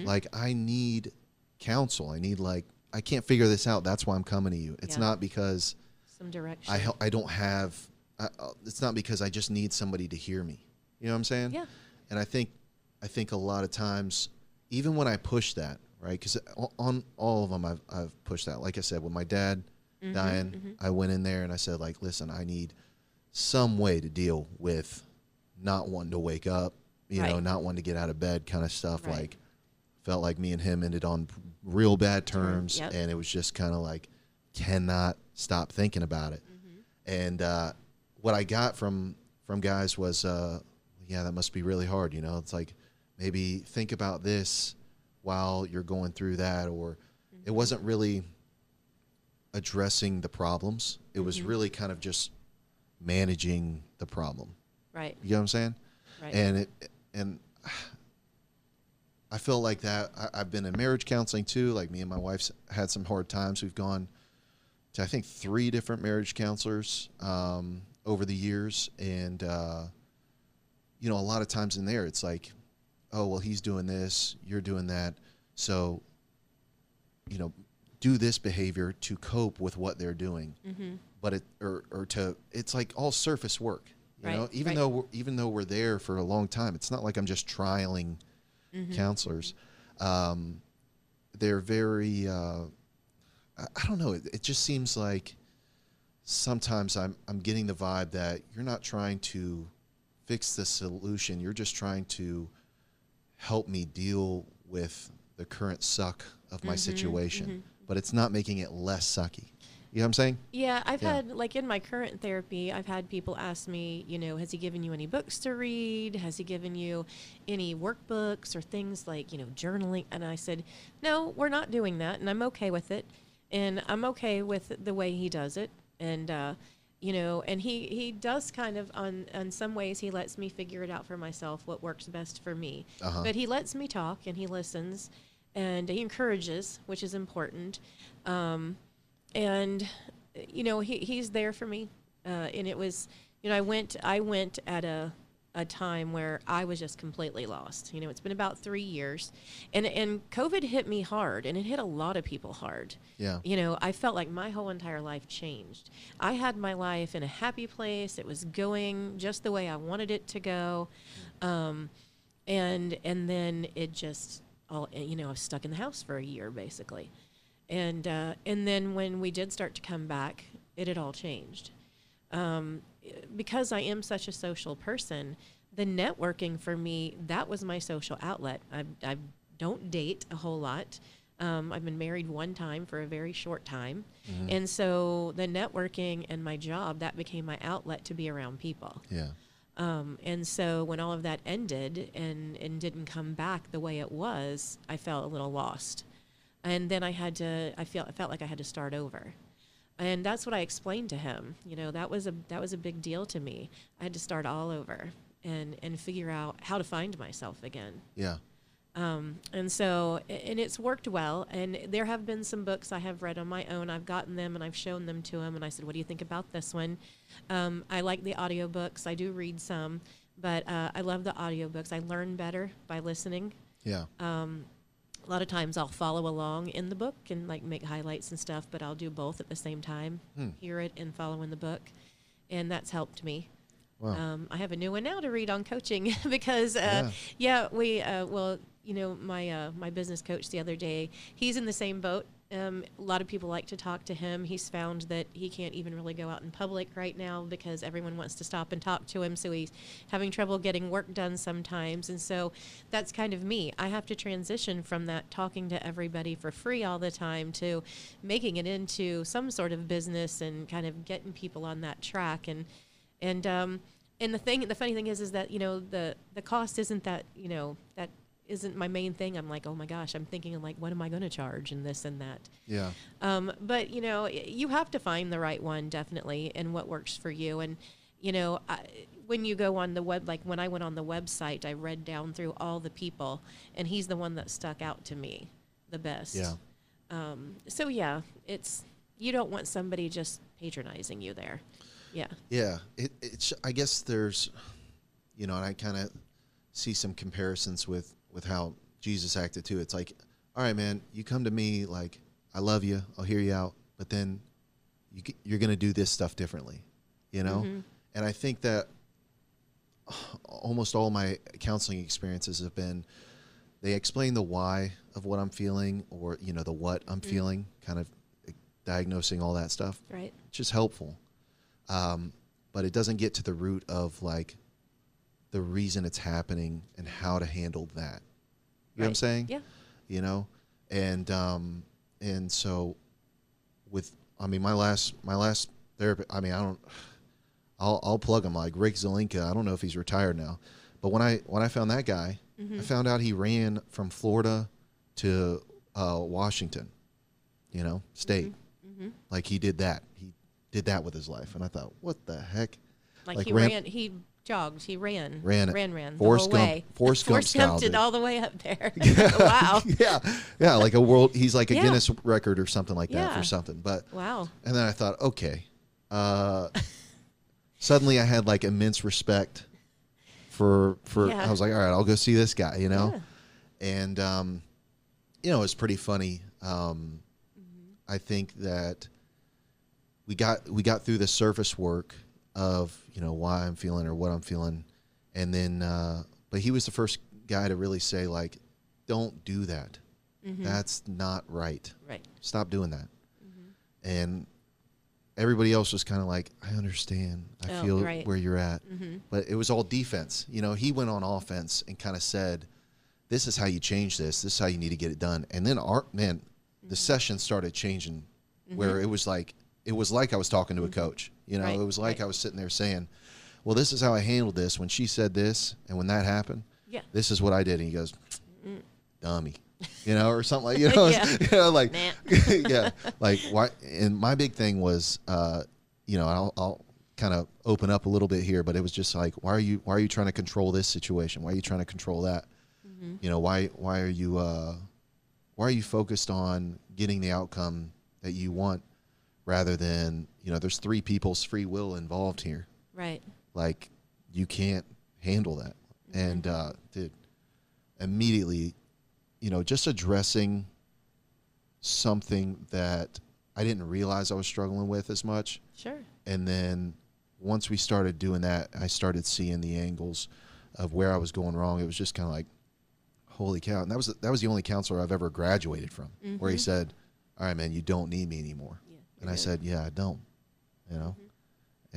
Like, I need counsel. I need, like, I can't figure this out. That's why I'm coming to you. It's not because Some direction. I don't have, it's not because I just need somebody to hear me. You know what I'm saying? Yeah. And I think a lot of times, even when I push that, right? Because on all of them, I've pushed that. Like I said, with my dad dying, I went in there and I said, like, listen, I need some way to deal with not wanting to wake up, you know, not wanting to get out of bed, kind of stuff. Right. Like, felt like me and him ended on real bad terms, Yep. and it was just kind of like, cannot stop thinking about it. And what I got from guys was, yeah, that must be really hard. You know, it's like, maybe think about this while you're going through that, or it wasn't really addressing the problems. It was really kind of just managing the problem. Right. You know what I'm saying? Right. And I feel like that. I've been in marriage counseling too. Like, me and my wife's had some hard times. We've gone to, I think, 3 different marriage counselors over the years. And, you know, a lot of times in there, it's like, oh, well, he's doing this, you're doing that. So, you know, do this behavior to cope with what they're doing. But it's like all surface work. You know, even though we're there for a long time, it's not like I'm just trialing counselors. They're very, I don't know. It just seems like sometimes I'm getting the vibe that you're not trying to fix the solution. You're just trying to help me deal with the current suck of my situation, but it's not making it less sucky. You know what I'm saying? Yeah, I've had, like, in my current therapy, I've had people ask me, you know, has he given you any books to read? Has he given you any workbooks or things like, you know, journaling? And I said, no, we're not doing that, and I'm okay with it. And I'm okay with the way he does it. And, you know, and he does kind of, on some ways, he lets me figure it out for myself, what works best for me. But he lets me talk, and he listens, and he encourages, which is important. And, you know, he's there for me. And it was, you know, I went at a time where I was just completely lost. You know, it's been about 3 years, and COVID hit me hard, and it hit a lot of people hard. Yeah. You know, I felt like my whole entire life changed. I had my life in a happy place. It was going just the way I wanted it to go. And then it just all, you know, I was stuck in the house for a year basically. And then when we did start to come back, it had all changed. Because I am such a social person, the networking for me, that was my social outlet. I don't date a whole lot. I've been married one time for a very short time. And so the networking and my job, that became my outlet to be around people. Yeah. And so when all of that ended and didn't come back the way it was, I felt a little lost. And then I felt like I had to start over. And that's what I explained to him. You know, that was a big deal to me. I had to start all over and figure out how to find myself again. Yeah. And so, and it's worked well. And there have been some books I have read on my own. I've gotten them and I've shown them to him. And I said, what do you think about this one? I like the audiobooks. I do read some, but I love the audiobooks. I learn better by listening. Yeah. A lot of times I'll follow along in the book and like make highlights and stuff, but I'll do both at the same time, hear it and follow in the book. And that's helped me. Wow. I have a new one now to read on coaching because, my business coach the other day, he's in the same boat. A lot of people like to talk to him. He's found that he can't even really go out in public right now because everyone wants to stop and talk to him. So he's having trouble getting work done sometimes. And so that's kind of me. I have to transition from that talking to everybody for free all the time to making it into some sort of business and kind of getting people on that track. And the funny thing is that, the cost isn't that isn't my main thing. I'm like, oh my gosh, I'm thinking like, what am I going to charge and this and that. Yeah. But you have to find the right one definitely and what works for you. And, when you go on the web, like when I went on the website, I read down through all the people and he's the one that stuck out to me the best. Yeah. So yeah, you don't want somebody just patronizing you there. Yeah. Yeah. It's, I guess there's, and I kind of see some comparisons with how Jesus acted too. It's like, all right, man, you come to me like, I love you, I'll hear you out, but then you're going to do this stuff differently, Mm-hmm. And I think that almost all my counseling experiences have been, they explain the why of what I'm feeling or, the what I'm feeling, kind of diagnosing all that stuff. Right. It's just helpful. But it doesn't get to the root of like the reason it's happening and how to handle that. You know what I'm saying? Yeah. And so my last therapist, I'll plug him like Rick Zelinka. I don't know if he's retired now, but when I found that guy, Mm-hmm. I found out he ran from Florida to Washington, state. Mm-hmm. Like he did that. He did that with his life. And I thought, what the heck? Like he jogged, he ran the Forrest whole way. Forrest Gump style, it all the way up there. Wow. Yeah, like he's like a Guinness record or something like that for something. But wow. And then I thought, okay. Suddenly I had like immense respect for I was like, all right, I'll go see this guy, Yeah. And it's pretty funny. I think that we got through the surface work of why I'm feeling or what I'm feeling, and then but he was the first guy to really say like, don't do that. Mm-hmm. That's not right. Right. Stop doing that. Mm-hmm. And everybody else was kind of like, I understand. I feel where you're at. Mm-hmm. But it was all defense. He went on offense and kind of said, this is how you change this. This is how you need to get it done. And then the session started changing where it was like I was talking to a coach. Right. It was like I was sitting there saying, well, this is how I handled this. When she said this and when that happened, this is what I did. And he goes, dummy, or something like, like, yeah, like why? And my big thing was, I'll kind of open up a little bit here, but it was just like, why are you trying to control this situation? Why are you trying to control that? Mm-hmm. Why are you focused on getting the outcome that you want rather than, there's three people's free will involved here. Right. Like you can't handle that. Mm-hmm. And, dude, immediately, just addressing something that I didn't realize I was struggling with as much. Sure. And then once we started doing that, I started seeing the angles of where I was going wrong. It was just kind of like, holy cow. And that was the only counselor I've ever graduated from, where he said, all right, man, you don't need me anymore. Yeah, and I said, yeah, I don't,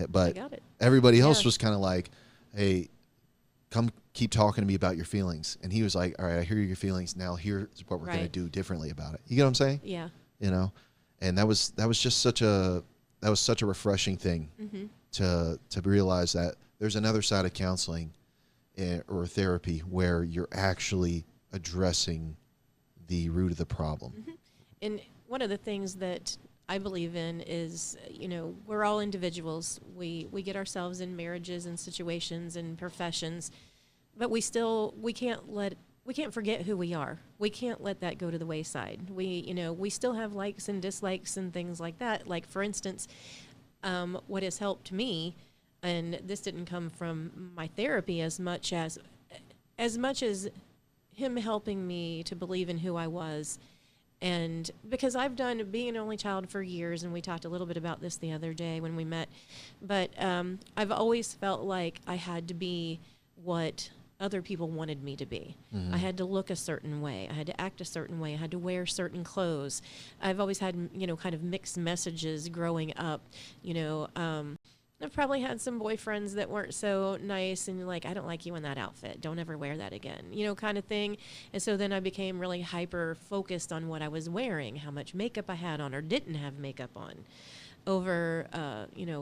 But everybody else was kind of like, hey, come keep talking to me about your feelings. And he was like, all right, I hear your feelings. Now here's what we're going to do differently about it. You get what I'm saying? Yeah. And that was just such a refreshing thing to realize that there's another side of counseling or therapy where you're actually addressing the root of the problem. Mm-hmm. And one of the things that I believe in is, we're all individuals. We get ourselves in marriages and situations and professions, but we can't forget who we are. We can't let that go to the wayside. We still have likes and dislikes and things like that. Like, for instance, what has helped me, and this didn't come from my therapy as much as him helping me to believe in who I was. And because I've done being an only child for years, and we talked a little bit about this the other day when we met, but I've always felt like I had to be what other people wanted me to be. I had to look a certain way. I had to act a certain way. I had to wear certain clothes. I've always had, kind of mixed messages growing up. I've probably had some boyfriends that weren't so nice and like, I don't like you in that outfit. Don't ever wear that again, kind of thing. And so then I became really hyper focused on what I was wearing, how much makeup I had on or didn't have makeup on, over,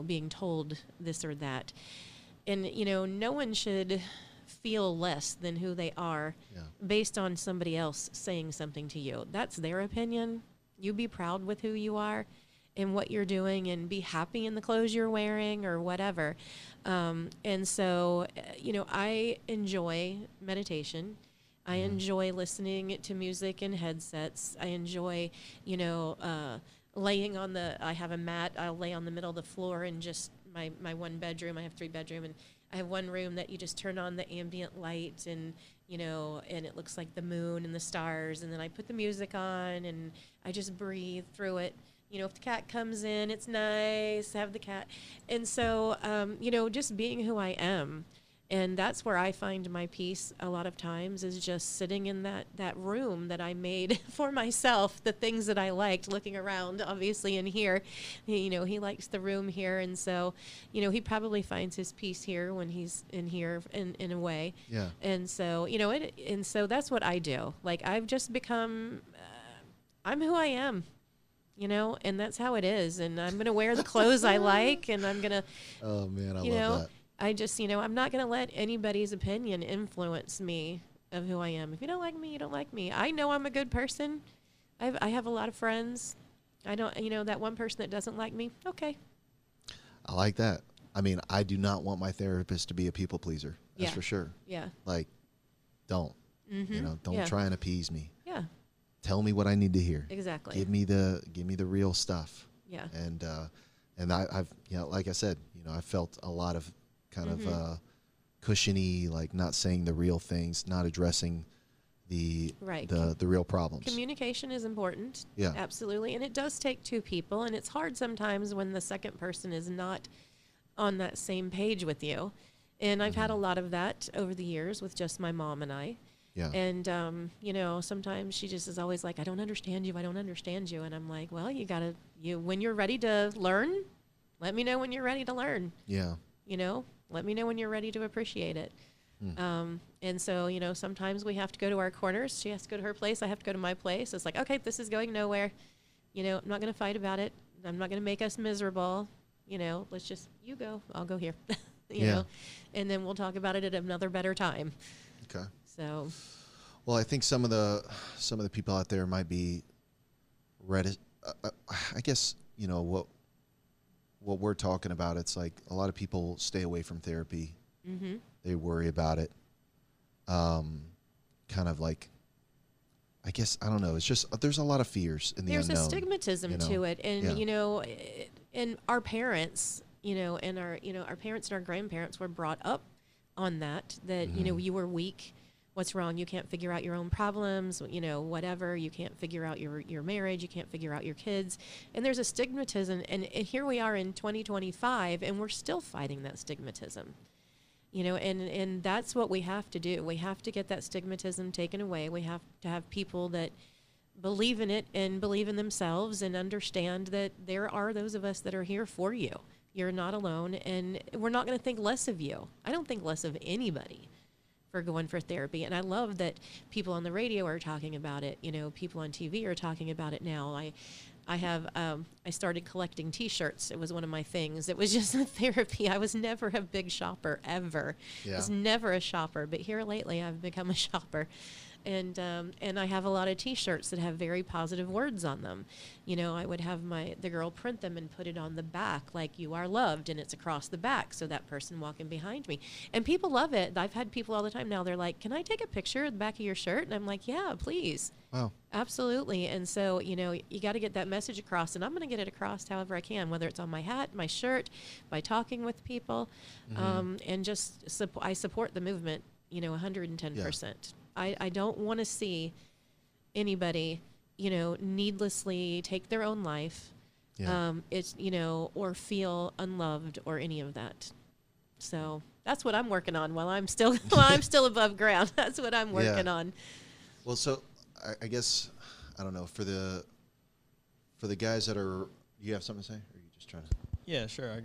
being told this or that. And, no one should feel less than who they are based on somebody else saying something to you. That's their opinion. You be proud with who you are and what you're doing, and be happy in the clothes you're wearing or whatever. And so, I enjoy meditation. I enjoy listening to music in headsets. I enjoy, laying on I have a mat. I'll lay on the middle of the floor in just my one bedroom. I have 3 bedroom, and I have one room that you just turn on the ambient light, and and it looks like the moon and the stars, and then I put the music on and I just breathe through it. If the cat comes in, it's nice to have the cat. And so, just being who I am. And that's where I find my peace a lot of times, is just sitting in that room that I made for myself, the things that I liked, looking around, obviously, in here. He likes the room here. And so, he probably finds his peace here when he's in here in a way. Yeah. And so, and so that's what I do. Like, I've just become, I'm who I am. And that's how it is. And I'm going to wear the clothes I like, and I'm going to, oh man, I love that. I just, I'm not going to let anybody's opinion influence me of who I am. If you don't like me, you don't like me. I know I'm a good person. I have a lot of friends. I don't, that one person that doesn't like me. Okay. I like that. I mean, I do not want my therapist to be a people pleaser. That's for sure. Yeah. Like, don't, don't try and appease me. Yeah. Tell me what I need to hear. Exactly. Give me the real stuff. Yeah. And I've like I said, I felt a lot of kind of cushiony, like not saying the real things, not addressing the real problems. Communication is important. Yeah. Absolutely. And it does take 2 people, and it's hard sometimes when the second person is not on that same page with you. And I've had a lot of that over the years with just my mom and I. Yeah. And, sometimes she just is always like, I don't understand you. I don't understand you. And I'm like, well, when you're ready to learn, let me know when you're ready to learn. Yeah. Let me know when you're ready to appreciate it. And so, sometimes we have to go to our corners. She has to go to her place. I have to go to my place. It's like, okay, this is going nowhere. I'm not going to fight about it. I'm not going to make us miserable. Let's just, you go, I'll go here, you know, and then we'll talk about it at another better time. Okay. So, well, I think some of the people out there might be ready. I guess, what we're talking about, it's like a lot of people stay away from therapy. They worry about it. Kind of like, I guess, I don't know. It's just, there's a lot of fears in the unknown. There's a stigmatism to it. And, and our parents, and our parents and our grandparents were brought up on that, you were weak. What's wrong? You can't figure out your own problems, whatever. You can't figure out your marriage. You can't figure out your kids. And there's a stigmatism. And here we are in 2025, and we're still fighting that stigmatism. And that's what we have to do. We have to get that stigmatism taken away. We have to have people that believe in it and believe in themselves and understand that there are those of us that are here for you. You're not alone, and we're not going to think less of you. I don't think less of anybody for going for therapy. And I love that people on the radio are talking about it. People on TV are talking about it now. I started collecting T-shirts. It was one of my things. It was just a therapy. I was never a big shopper, ever. Yeah. I was never a shopper. But here lately, I've become a shopper. And I have a lot of T-shirts that have very positive words on them. I would have the girl print them and put it on the back, like, you are loved, and it's across the back, so that person walking behind me. And people love it. I've had people all the time now, they're like, can I take a picture of the back of your shirt? And I'm like, yeah, please. Wow. Absolutely. And so, you got to get that message across, and I'm going to get it across however I can, whether it's on my hat, my shirt, by talking with people, and just I support the movement, 110%. Yeah. I don't want to see anybody, needlessly take their own life, or feel unloved or any of that. So That's what I'm working on while I'm still while I'm still above ground. That's what I'm working on. Well, so I guess I don't know for the guys that are. You have something to say, or are you just trying to? Yeah, sure. I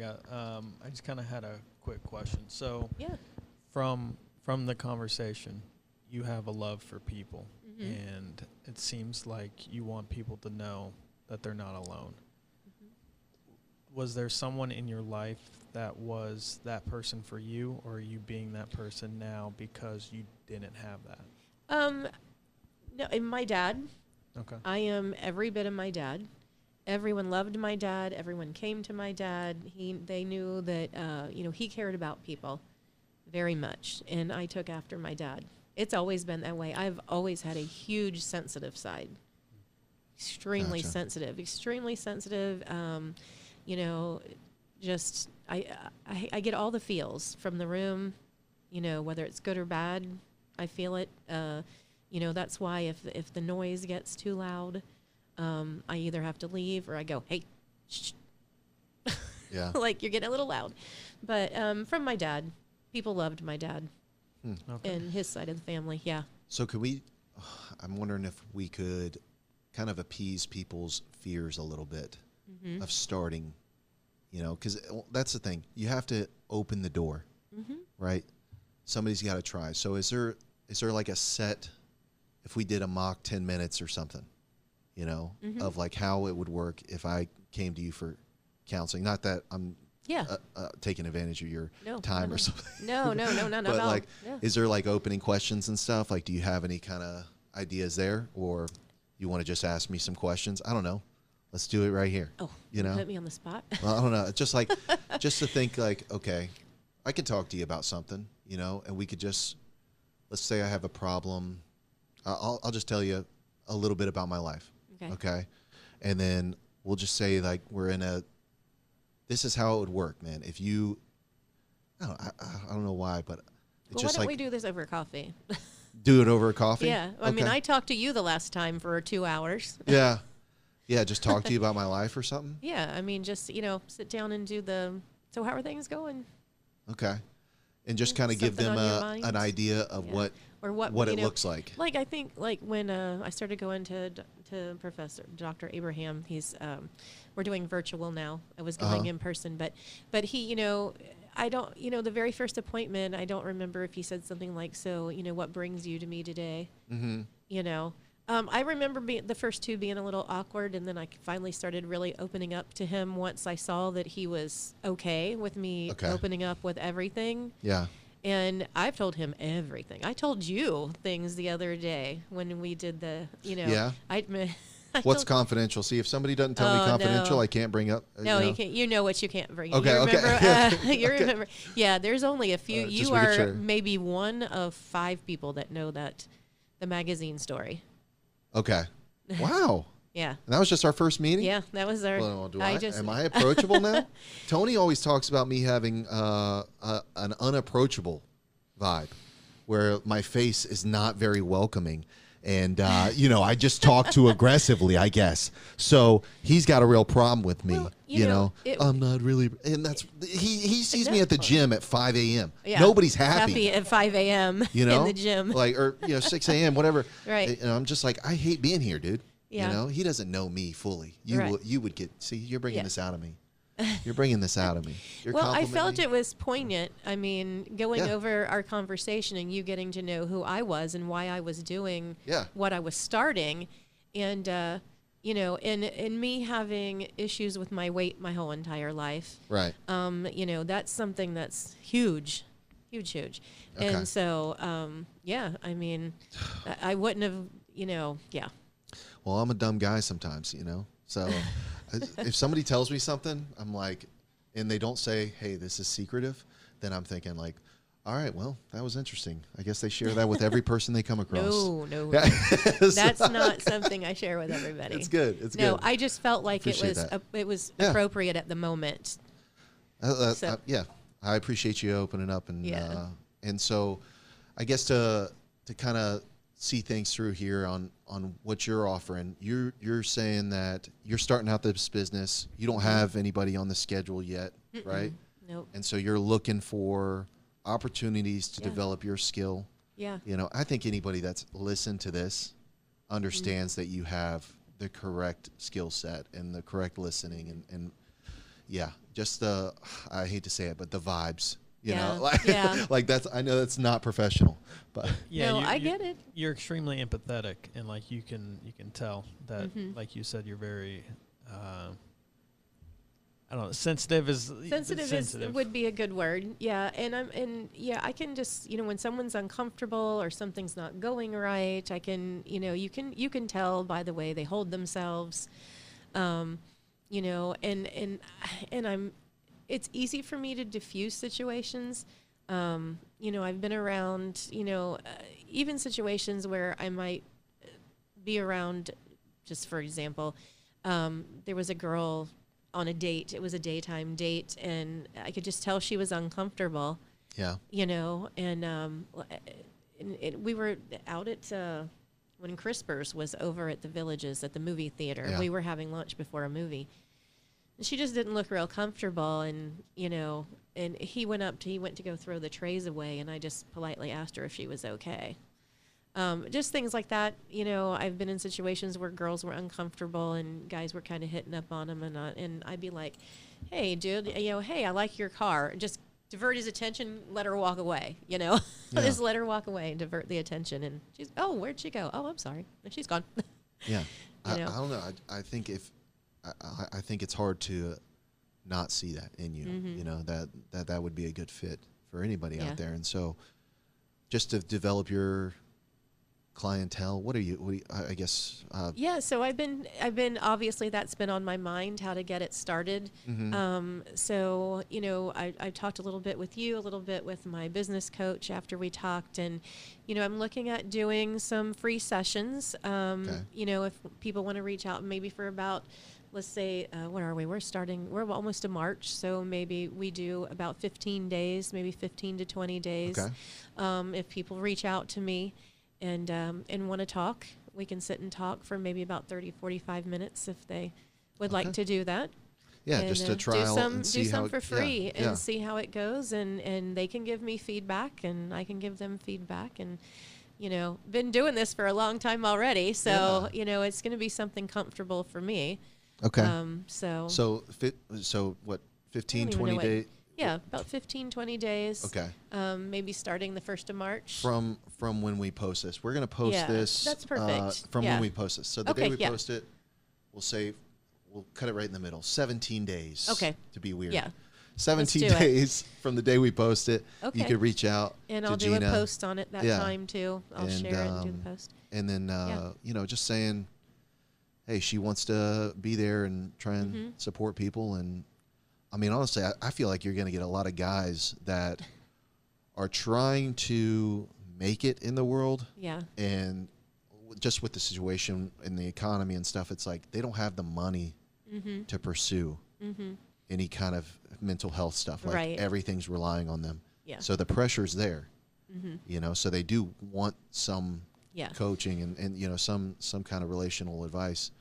just kind of had a quick question. So, Yeah. from the conversation, you have a love for people, and it seems like you want people to know that they're not alone. Was there someone in your life that was that person for you, or are you being that person now because you didn't have that? No, and my dad. Okay. I am every bit of my dad. Everyone loved my dad. Everyone came to my dad. They knew that he cared about people very much, and I took after my dad. It's always been that way. I've always had a huge sensitive side. Extremely sensitive. Extremely sensitive. Just I get all the feels from the room. Whether it's good or bad, I feel it. That's why if the noise gets too loud, I either have to leave or I go, hey, shh. Yeah. Like, you're getting a little loud. But from my dad, people loved my dad and his side of the family. Yeah. So I'm wondering if we could kind of appease people's fears a little bit of starting, because that's the thing. You have to open the door, right? Somebody's got to try. So is there like a set, if we did a mock 10 minutes or something, of like how it would work if I came to you for counseling? Not that I'm taking advantage of your time or something. No, not but at all. like, is there like opening questions and stuff? Like, do you have any kind of ideas there, or you want to just ask me some questions? I don't know. Let's do it right here. Oh, put me on the spot. Well, I don't know. It's just like, just to think like, okay, I can talk to you about something, and we could just, let's say I have a problem. I'll just tell you a little bit about my life. Okay. And then we'll just say like, this is how it would work, man. If you, I don't know why, but it's just why don't like, we do this over coffee? Do it over a coffee? Yeah. I mean, I talked to you the last time for 2 hours. Yeah. Yeah, just talk to you about my life or something? Yeah, I mean, just, sit down and do so how are things going? Okay. And just kind of give them an idea of what it looks like. Like, I think, like, when I started going to Dr. Abraham, we're doing virtual now. I was going in person, but he, I don't, the very first appointment, I don't remember if he said something like, so, what brings you to me today? I remember the first two being a little awkward, and then I finally started really opening up to him once I saw that he was okay with me opening up with everything. Yeah. And I've told him everything. I told you things the other day when we did the, Yeah. What's confidential? See, if somebody doesn't tell me confidential, I can't bring up. No, you can't. You know what you can't bring. Okay, you remember, okay. You remember. Yeah, there's only a few. You are sure. maybe one of 5 people that know the magazine story. Okay. Wow. Yeah. And that was just our first meeting? Yeah, that was our. Well, am I approachable now? Tony always talks about me having an unapproachable vibe, where my face is not very welcoming. And, I just talk too aggressively, I guess. So he's got a real problem with me. Well, I'm not really. And he sees me at the gym at 5 a.m. Yeah, nobody's happy at 5 a.m. in the gym. Like, or, 6 a.m., whatever. Right. And I'm just like, I hate being here, dude. Yeah. He doesn't know me fully. You would get, see, you're bringing this out of me. You're bringing this out of me. Well, I felt it was poignant. I mean, going over our conversation and you getting to know who I was and why I was doing what I was starting. And, and me having issues with my weight my whole entire life. Right. That's something that's huge. Huge. Okay. And so, I mean, I wouldn't have, Well, I'm a dumb guy sometimes, so if somebody tells me something, I'm like, and they don't say, hey, this is secretive, then I'm thinking like, all right, well, that was interesting. I guess they share that with every person they come across. No. That's not something I share with everybody. It's good. It's good. No, I just felt like it was appropriate at the moment. Yeah, I appreciate you opening up and so I guess to kind of see things through here on what you're offering. You're saying that you're starting out this business. You don't have anybody on the schedule yet, right? Nope. And so you're looking for opportunities to develop your skill. Yeah. You know, I think anybody that's listened to this understands that you have the correct skill set and the correct listening and yeah, just the, I hate to say it, but the vibes, you know, like, like that's, I know that's not professional, but no, I get it. You're extremely empathetic, and like you can tell that, like you said, you're very, I don't know, sensitive would be a good word. Yeah. And I can just, you know, when someone's uncomfortable or something's not going right, I can, you know, you can tell by the way they hold themselves, you know, and it's easy for me to diffuse situations. You know, I've been around, you know, even situations where I might be around, just for example, there was a girl on a date. It was a daytime date, and I could just tell she was uncomfortable. yeah, You know, and we were out at when Crispers was over at the Villages at the movie theater. Yeah. We were having lunch before a movie, and she just didn't look real comfortable. And you know, and he went to go throw the trays away, and I just politely asked her if she was okay. Just things like that. You know, I've been in situations where girls were uncomfortable and guys were kind of hitting up on them, and I'd be like, "Hey, dude, you know, hey, I like your car." Just divert his attention, let her walk away. You know, just let her walk away and divert the attention. And she's, "Oh, where'd she go? Oh, I'm sorry," and she's gone. yeah. I know? don't know. I think I think it's hard to not see that in you. You know, that would be a good fit for anybody out there. And so, just to develop your clientele, what are you I guess so I've been obviously that's been on my mind, how to get it started. So you know, I talked a little bit with you, a little bit with my business coach after we talked, and you know, I'm looking at doing some free sessions. You know, if people want to reach out maybe for about, let's say, what are we? We're almost to March, so maybe we do about 15 days, maybe 15 to 20 days. If people reach out to me and want to talk, we can sit and talk for maybe about 30, 45 minutes if they would like to do that. Yeah, and, just to trial and see how for free and see how it goes, and they can give me feedback and I can give them feedback, and you know, been doing this for a long time already, so you know, it's going to be something comfortable for me. Okay. So what, 15, 20 days? Yeah, about 15, 20 days. Okay. Maybe starting the 1st of March. From when we post this. We're going to post this. That's perfect. From when we post this. So the day we post it, we'll cut it right in the middle. 17 days. Okay. To be weird. Yeah. 17 days from the day we post it. Okay. You could reach out and to I'll Gina. do a post on it that time too. I'll share it and do the post. And then, you know, just saying, hey, she wants to be there and try and support people. And I mean, honestly, I feel like you're going to get a lot of guys that are trying to make it in the world. Yeah. And just with the situation in the economy and stuff, it's like they don't have the money to pursue any kind of mental health stuff. Like everything's relying on them. Yeah. So the pressure's there, you know, so they do want some coaching and you know, some kind of relational advice.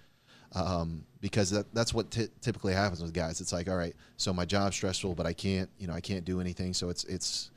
Because that's what typically happens with guys. It's like, all right, so my job's stressful, but I can't do anything. So it's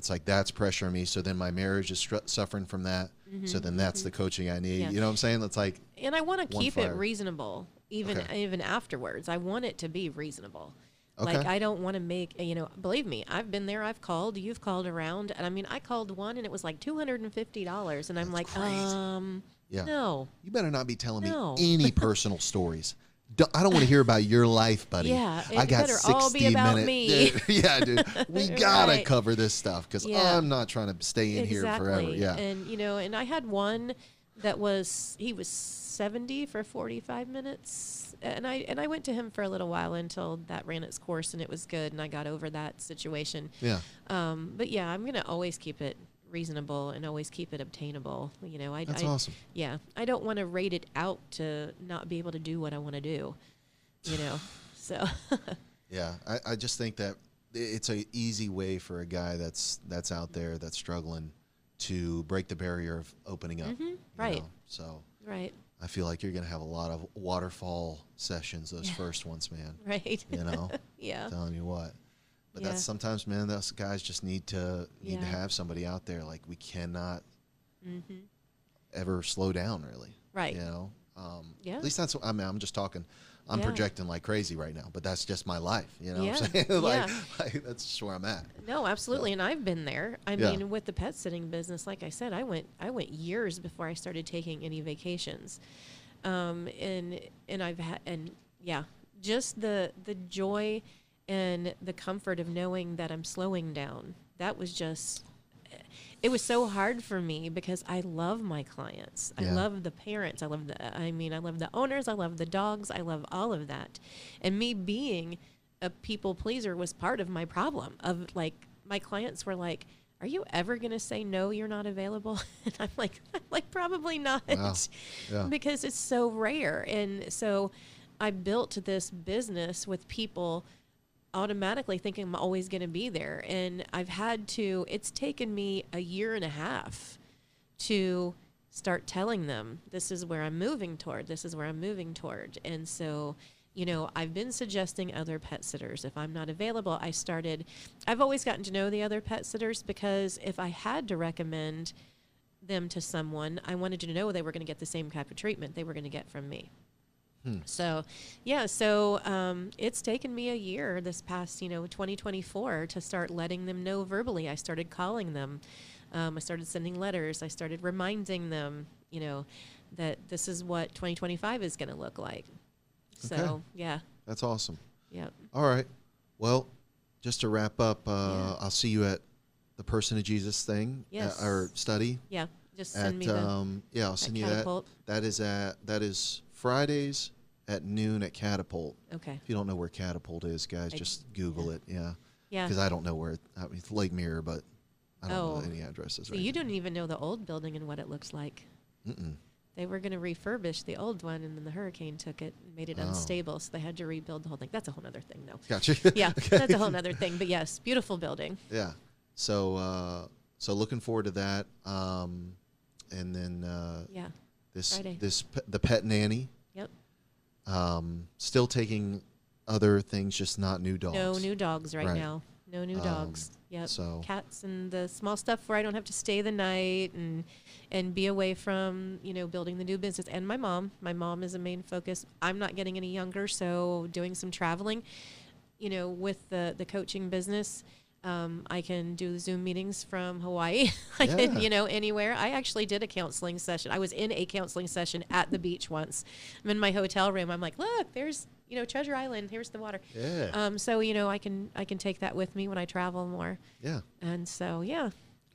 like that's pressuring me. So then my marriage is suffering from that. So then that's the coaching I need. You know what I'm saying? That's like, and I want to keep it reasonable, even afterwards. I want it to be reasonable. Okay. Like, I don't want to make, you know, believe me, I've been there, I've called, you've called around. And I mean, I called one and it was like $250. And I'm like, no. You better not be telling me any personal stories. I don't want to hear about your life, buddy. Yeah, I got better 60 all be about minutes. me. Yeah, dude. We gotta cover this stuff because I'm not trying to stay in here forever. Yeah. And you know, and I had one that he was 70 for 45 minutes, and I went to him for a little while until that ran its course, and it was good, and I got over that situation. Yeah. But yeah, I'm gonna always keep it reasonable and always keep it obtainable. You know, that's awesome. Yeah, I don't want to rate it out to not be able to do what I want to do. You know, so. Yeah, I just think that it's an easy way for a guy that's out there that's struggling to break the barrier of opening up. Right. You know? So. Right. I feel like you're gonna have a lot of waterfall sessions those first ones, man. Right. You know. Yeah. Telling you what. But Yeah. that's sometimes, man, those guys just need to Yeah. have somebody out there. Like, we cannot Mm-hmm. ever slow down, really. Right. You know? Yeah. At least that's what, I mean, I'm just talking. I'm Yeah. projecting like crazy right now, but that's just my life. You know Yeah. what I'm saying? like, Yeah. like, that's just where I'm at. No, absolutely, and I've been there. I Yeah. mean, with the pet sitting business, like I said, I went years before I started taking any vacations, and I've had, and yeah, just the joy and the comfort of knowing that I'm slowing down. That was just, it was so hard for me because I love my clients. I Yeah. love the parents. I love I love the owners. I love the dogs. I love all of that. And me being a people pleaser was part of my problem of like, my clients were like, are you ever going to say, no, you're not available? And I'm like, probably not. Wow. Yeah. Because it's so rare. And so I built this business with people automatically thinking I'm always going to be there. And it's taken me a year and a half to start telling them, this is where I'm moving toward. This is where I'm moving toward. And so, I've been suggesting other pet sitters. If I'm not available, I've always gotten to know the other pet sitters because if I had to recommend them to someone, I wanted to know they were going to get the same type of treatment they were going to get from me. So, yeah, it's taken me a year this past, 2024 to start letting them know verbally. I started calling them. I started sending letters. I started reminding them, that this is what 2025 is going to look like. So, Okay. yeah. That's awesome. Yep. All right. Well, just to wrap up, Yeah. I'll see you at the Person of Jesus thing, Yes. or study. Yeah. Just At send me the I'll send you Catapult. that. That is Fridays at noon at Catapult. Okay. If you don't know where Catapult is, guys, just Google it. Yeah. Yeah. Because I don't know where it's Lake Mirror, but I don't Oh. know any addresses. So right you now. don't even know the old building and what it looks like. Mm-mm. They were going to refurbish the old one, and then the hurricane took it and made it Oh. unstable, so they had to rebuild the whole thing. That's a whole other thing, though. Gotcha. Yeah, Okay. that's a whole other thing. But yes, beautiful building. Yeah. So looking forward to that. And then Yeah. this Friday. the pet nanny. Yep. Still taking other things, just not new dogs. No new dogs right Right. now. No new dogs. Yep. so- Cats and the small stuff where I don't have to stay the night and be away from, building the new business. And my mom. My mom is a main focus. I'm not getting any younger, so doing some traveling, with the coaching business. I can do Zoom meetings from Hawaii. I can, Yeah. anywhere. I actually did a counseling session. I was in a counseling session at the beach once. I'm in my hotel room. I'm like, look, there's, Treasure Island. Here's the water. Yeah. So, I can take that with me when I travel more. Yeah. And so, yeah.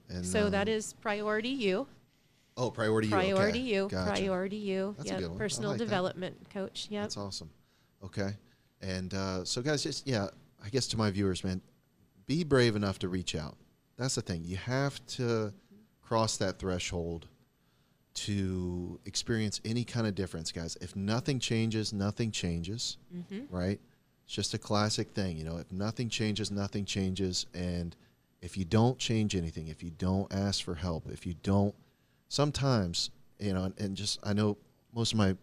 And So that is Priority You. Oh, Priority You. Priority Okay. You. Gotcha. Priority You. That's a good one. I Personal like that. development coach. Yep. That's awesome. Okay. And so, guys, I guess to my viewers, man, be brave enough to reach out. That's the thing. You have to cross that threshold to experience any kind of difference, guys. If nothing changes, nothing changes, right? It's just a classic thing. If nothing changes, nothing changes. And if you don't change anything, if you don't ask for help, if you don't, sometimes, and just, I know most of my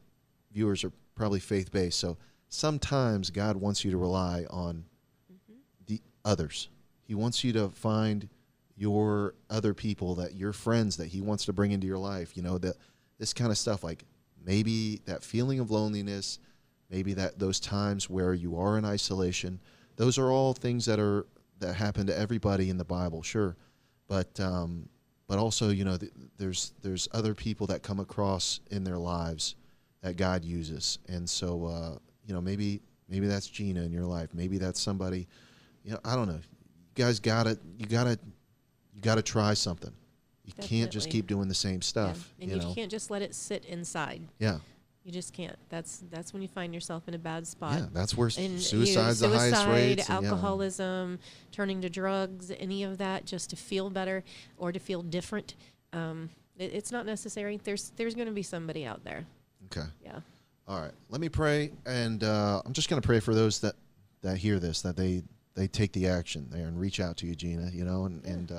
viewers are probably faith-based, so sometimes God wants you to rely on the others. He wants you to find your other people, that your friends that he wants to bring into your life, that this kind of stuff, like maybe that feeling of loneliness, maybe those times where you are in isolation. Those are all things that happen to everybody in the Bible, sure. But also, there's other people that come across in their lives that God uses. And so, maybe that's Gina in your life. Maybe that's somebody, I don't know. You guys you gotta try something. You can't just Definitely. keep doing the same stuff. Yeah. And you can't just let it sit inside. Yeah. You just can't. That's when you find yourself in a bad spot. Yeah, that's where And suicide's the highest rates. And, alcoholism, turning to drugs, any of that, just to feel better or to feel different. It's not necessary. There's going to be somebody out there. Okay. Yeah. All right. Let me pray, and I'm just going to pray for those that hear this, that they take the action there and reach out to you, Gina. And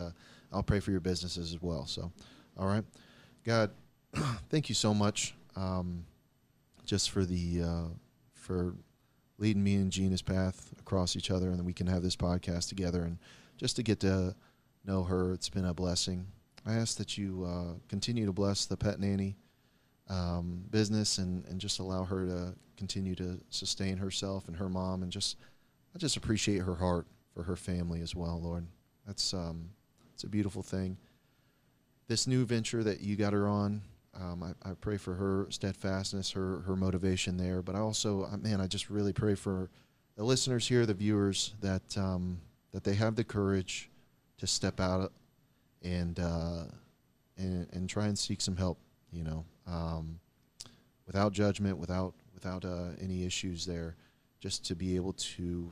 I'll pray for your businesses as well. So, all right, God, thank you so much. Just for leading me and Gina's path across each other, and then we can have this podcast together. And just to get to know her, it's been a blessing. I ask that you continue to bless the Pet Nanny business and just allow her to continue to sustain herself and her mom, and I just appreciate her heart for her family as well, Lord. That's it's a beautiful thing. This new venture that you got her on, I pray for her steadfastness, her motivation there. But I also, I just really pray for the listeners here, the viewers, that that they have the courage to step out and try and seek some help. You know, without judgment, without any issues there, just to be able to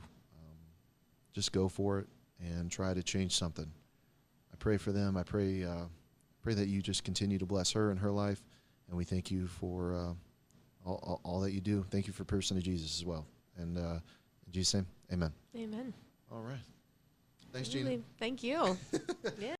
just go for it and try to change something. I pray for them. I pray that you just continue to bless her and her life, and we thank you for all that you do. Thank you for person of Jesus as well. And in Jesus' name, amen. Amen. All right. Thanks, Gina. Thank you. Yeah.